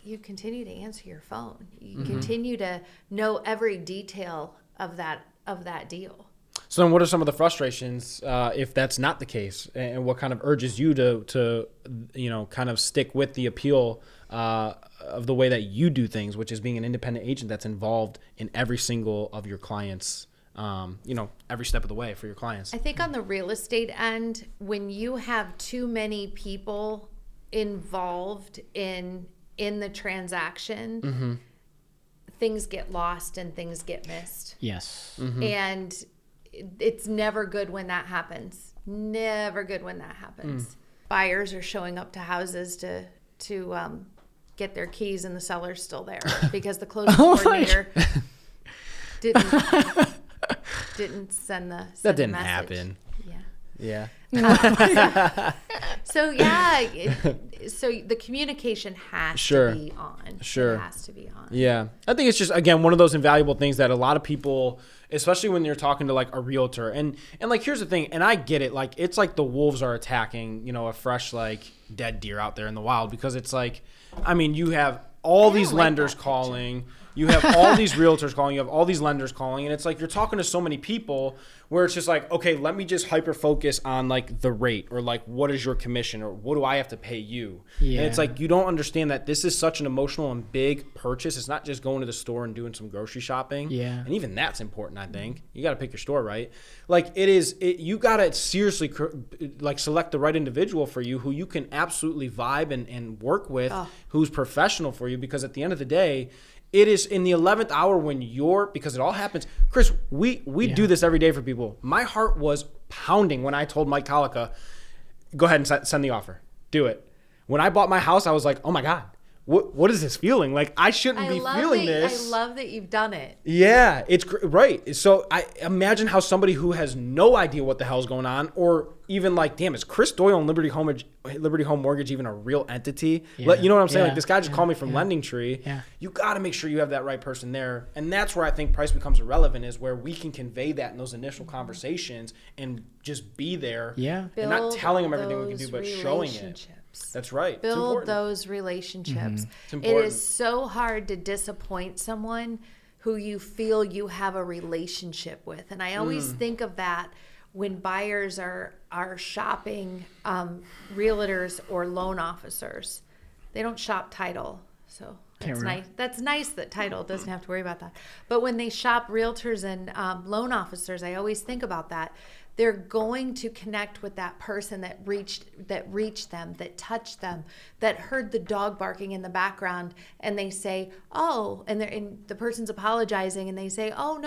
Speaker 3: you continue to answer your phone. You continue to know every detail of that deal.
Speaker 1: So then what are some of the frustrations if that's not the case, and what kind of urges you to kind of stick with the appeal of the way that you do things, which is being an independent agent that's involved in every single of your clients, every step of the way for your clients?
Speaker 3: I think on the real estate end, when you have too many people involved in the transaction, things get lost and things get missed.
Speaker 2: Yes.
Speaker 3: And it's never good when that happens. Never good when that happens. Buyers are showing up to houses to get their keys, and the seller's still there because the closing coordinator didn't send the
Speaker 1: That didn't
Speaker 3: message.
Speaker 1: happen. Yeah.
Speaker 3: So so the communication has to be on.
Speaker 1: Sure.
Speaker 3: It has to be on.
Speaker 1: Yeah. I think it's just, again, one of those invaluable things that a lot of people, especially when you're talking to like a realtor, and like, here's the thing, and I get it, like, it's like the wolves are attacking, a fresh, like, dead deer out there in the wild, because it's like, I mean, you have all these lenders calling, you have all these realtors calling, you have all these lenders calling, and it's like you're talking to so many people where it's just like, okay, let me just hyper focus on like the rate, or like what is your commission, or what do I have to pay you? And it's like, you don't understand that this is such an emotional and big purchase. It's not just going to the store and doing some grocery shopping. And even that's important. I think you got to pick your store right. Like you got to seriously like select the right individual for you, who you can absolutely vibe and work with, who's professional for you, because at the end of the day, it is in the 11th hour when because it all happens. Chris, we do this every day for people. My heart was pounding when I told Mike Colica, go ahead and send the offer. Do it. When I bought my house, I was like, oh my God, what is this feeling? Like, I shouldn't be feeling this.
Speaker 3: I love that you've done it.
Speaker 1: Yeah, it's right. So I imagine how somebody who has no idea what the hell's going on, or even like, damn, is Chris Doyle and Liberty Home Mortgage even a real entity? You know what I'm saying? Like, this guy just called me from Lending Tree. You got to make sure you have that right person there. And that's where I think price becomes irrelevant, is where we can convey that in those initial conversations and just be there. And not telling them everything we can do, but showing it. That's right.
Speaker 3: Build those relationships. It is so hard to disappoint someone who you feel you have a relationship with. And I always think of that when buyers are shopping realtors or loan officers. They don't shop title. So that's nice. That's nice that title doesn't have to worry about that. But when they shop realtors and loan officers, I always think about that. They're going to connect with that person that reached them, that touched them, that heard the dog barking in the background, and they say, oh, and the person's apologizing, and they say, oh,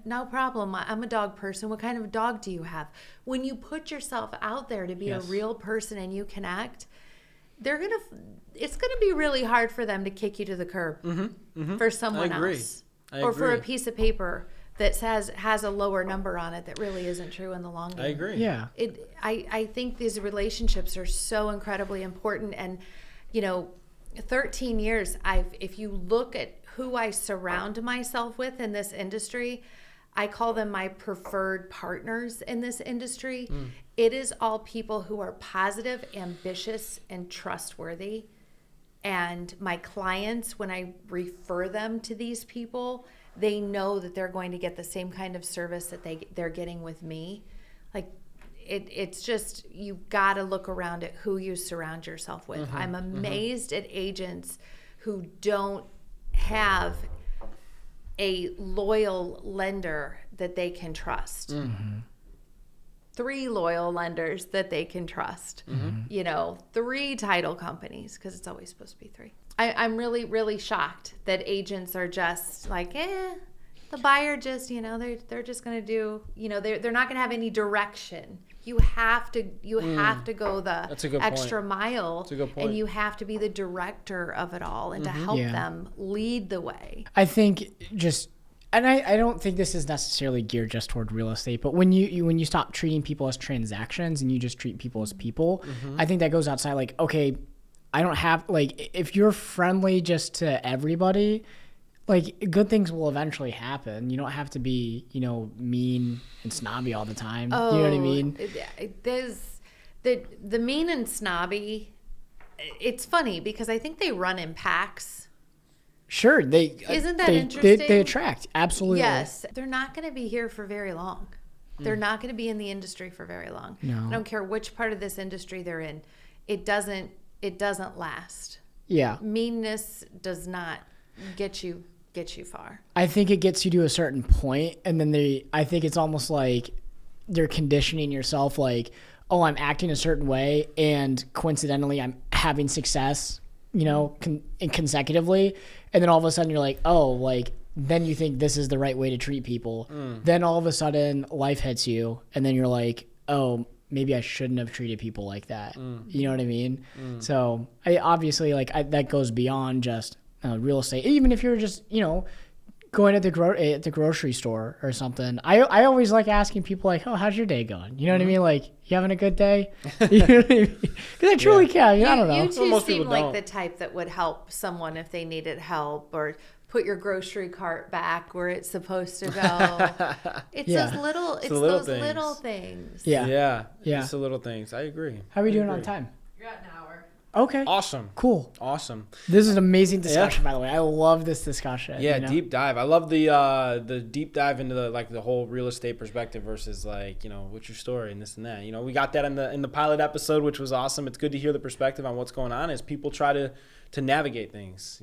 Speaker 3: no problem. I'm a dog person. What kind of dog do you have? When you put yourself out there to be a real person and you connect, it's gonna be really hard for them to kick you to the curb for someone else, or for a piece of paper that has a lower number on it that really isn't true in the long game.
Speaker 1: I agree.
Speaker 2: Yeah.
Speaker 3: I think these relationships are so incredibly important, and 13 years, if you look at who I surround myself with in this industry, I call them my preferred partners in this industry. It is all people who are positive, ambitious, and trustworthy. And my clients, when I refer them to these people, they know that they're going to get the same kind of service that they're getting with me. Like, it's just, you got to look around at who you surround yourself with. I'm amazed at agents who don't have a loyal lender that they can trust. 3 loyal lenders that they can trust. 3 title companies, because it's always supposed to be 3. I'm really, really shocked that agents are just like, the buyer just, they're just going to do, they're not going to have any direction. You have to go the extra mile. That's a good point. And you have to be the director of it all and to help them lead the way.
Speaker 2: I think and I don't think this is necessarily geared just toward real estate, but when you stop treating people as transactions and you just treat people as people, I think that goes outside. Like, okay, I don't have, like, if you're friendly just to everybody, like, good things will eventually happen. You don't have to be, mean and snobby all the time. You know what I mean?
Speaker 3: There's the mean and snobby. It's funny because I think they run in packs.
Speaker 2: Sure,
Speaker 3: isn't that interesting?
Speaker 2: They attract, absolutely.
Speaker 3: Yes, they're not going to be here for very long. They're not going to be in the industry for very long.
Speaker 2: No.
Speaker 3: I don't care which part of this industry they're in. It doesn't last.
Speaker 2: Yeah.
Speaker 3: Meanness does not get you far.
Speaker 2: I think it gets you to a certain point, and then I think it's almost like they're conditioning yourself, like, oh, I'm acting a certain way, and coincidentally, I'm having success, consecutively, and then all of a sudden you're like, oh, like, then you think this is the right way to treat people. Then all of a sudden life hits you, and then you're like, oh, maybe I shouldn't have treated people like that. You know what I mean? So I obviously, that goes beyond just real estate. Even if you're just, going at the grocery store or something. I always like asking people, like, oh, how's your day going? You know what I mean? Like, you having a good day? You know what I mean? Because I truly can. I don't know.
Speaker 3: You two seem like the type that would help someone if they needed help, or put your grocery cart back where it's supposed to go. It's those little things.
Speaker 1: Yeah. It's the little things. I agree.
Speaker 2: How are we doing on time?
Speaker 3: You're at an hour.
Speaker 2: Okay.
Speaker 1: Awesome.
Speaker 2: Cool.
Speaker 1: Awesome.
Speaker 2: This is an amazing discussion, by the way. I love this discussion.
Speaker 1: Yeah, deep dive. I love the deep dive into the whole real estate perspective versus, like, what's your story and this and that. We got that in the pilot episode, which was awesome. It's good to hear the perspective on what's going on as people try to navigate things,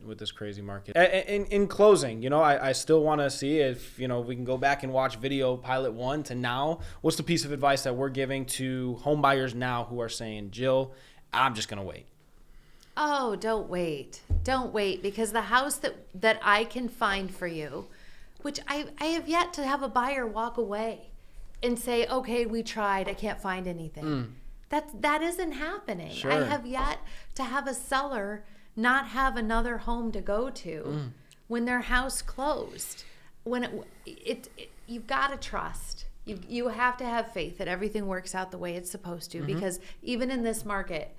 Speaker 1: with this crazy market. In closing, I still want to see if, we can go back and watch video pilot 1 to now. What's the piece of advice that we're giving to home buyers now who are saying, Jill, I'm just going to wait?
Speaker 3: Oh, don't wait. Don't wait, because the house that I can find for you, which I have yet to have a buyer walk away and say, okay, we tried, I can't find anything. That isn't happening.
Speaker 1: Sure.
Speaker 3: I have yet to have a seller not have another home to go to when their house closed. When you've got to trust. You have to have faith that everything works out the way it's supposed to, because even in this market,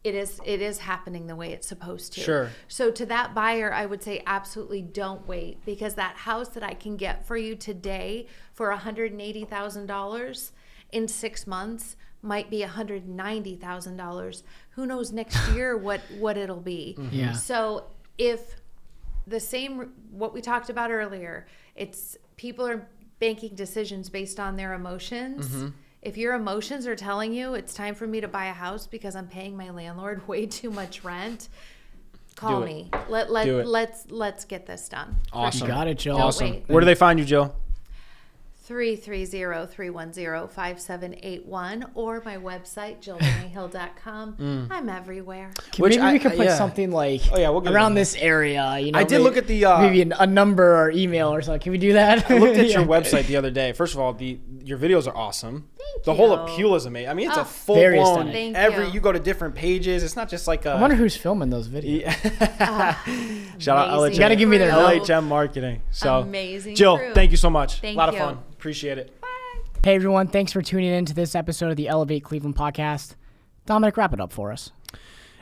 Speaker 3: it is happening the way it's supposed to.
Speaker 1: Sure.
Speaker 3: So to that buyer, I would say absolutely don't wait, because that house that I can get for you today for $180,000 in 6 months might be $190,000. Who knows next year what it'll be.
Speaker 2: Yeah.
Speaker 3: So if what we talked about earlier, it's people are making decisions based on their emotions. If your emotions are telling you it's time for me to buy a house because I'm paying my landlord way too much rent, call me. Let's get this done.
Speaker 1: Awesome.
Speaker 2: You got it, Jill.
Speaker 1: Awesome. Where do they find you, Jill?
Speaker 3: 330-310-5781 or my website, jilldennyhill.com. I'm everywhere.
Speaker 2: Maybe we could put something like
Speaker 1: we'll
Speaker 2: around this area.
Speaker 1: I did look at the
Speaker 2: maybe a number or email or something. Can we do that?
Speaker 1: I looked at your website the other day. First of all, your videos are awesome. The whole appeal is amazing. I mean, it's a full blown. You go to different pages. It's not just like a.
Speaker 2: I wonder who's filming those videos.
Speaker 1: Shout out LHM.
Speaker 2: You got to give me their
Speaker 1: LHM marketing. So
Speaker 3: amazing.
Speaker 1: Jill,
Speaker 3: crew.
Speaker 1: thank you so much.
Speaker 3: Thank
Speaker 1: a lot
Speaker 3: you.
Speaker 1: of fun. Appreciate it.
Speaker 3: Bye.
Speaker 2: Hey everyone, thanks for tuning in to this episode of the Elevate Cleveland podcast. Dominic, wrap it up for us.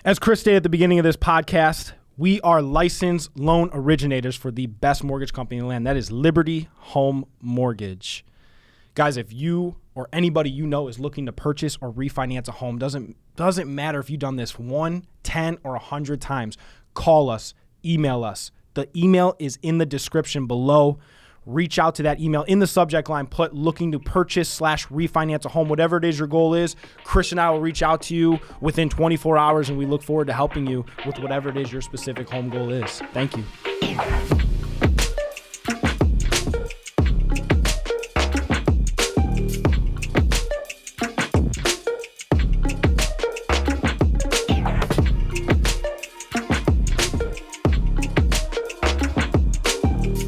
Speaker 1: As Chris stated at the beginning of this podcast, we are licensed loan originators for the best mortgage company in the land. That is Liberty Home Mortgage. Guys, if you or anybody you know is looking to purchase or refinance a home, doesn't matter if you've done this 1, 10, or 100 times, call us, email us. The email is in the description below. Reach out to that email. In the subject line, put looking to purchase / refinance a home. Whatever it is your goal is, Chris and I will reach out to you within 24 hours, and we look forward to helping you with whatever it is your specific home goal is. Thank you.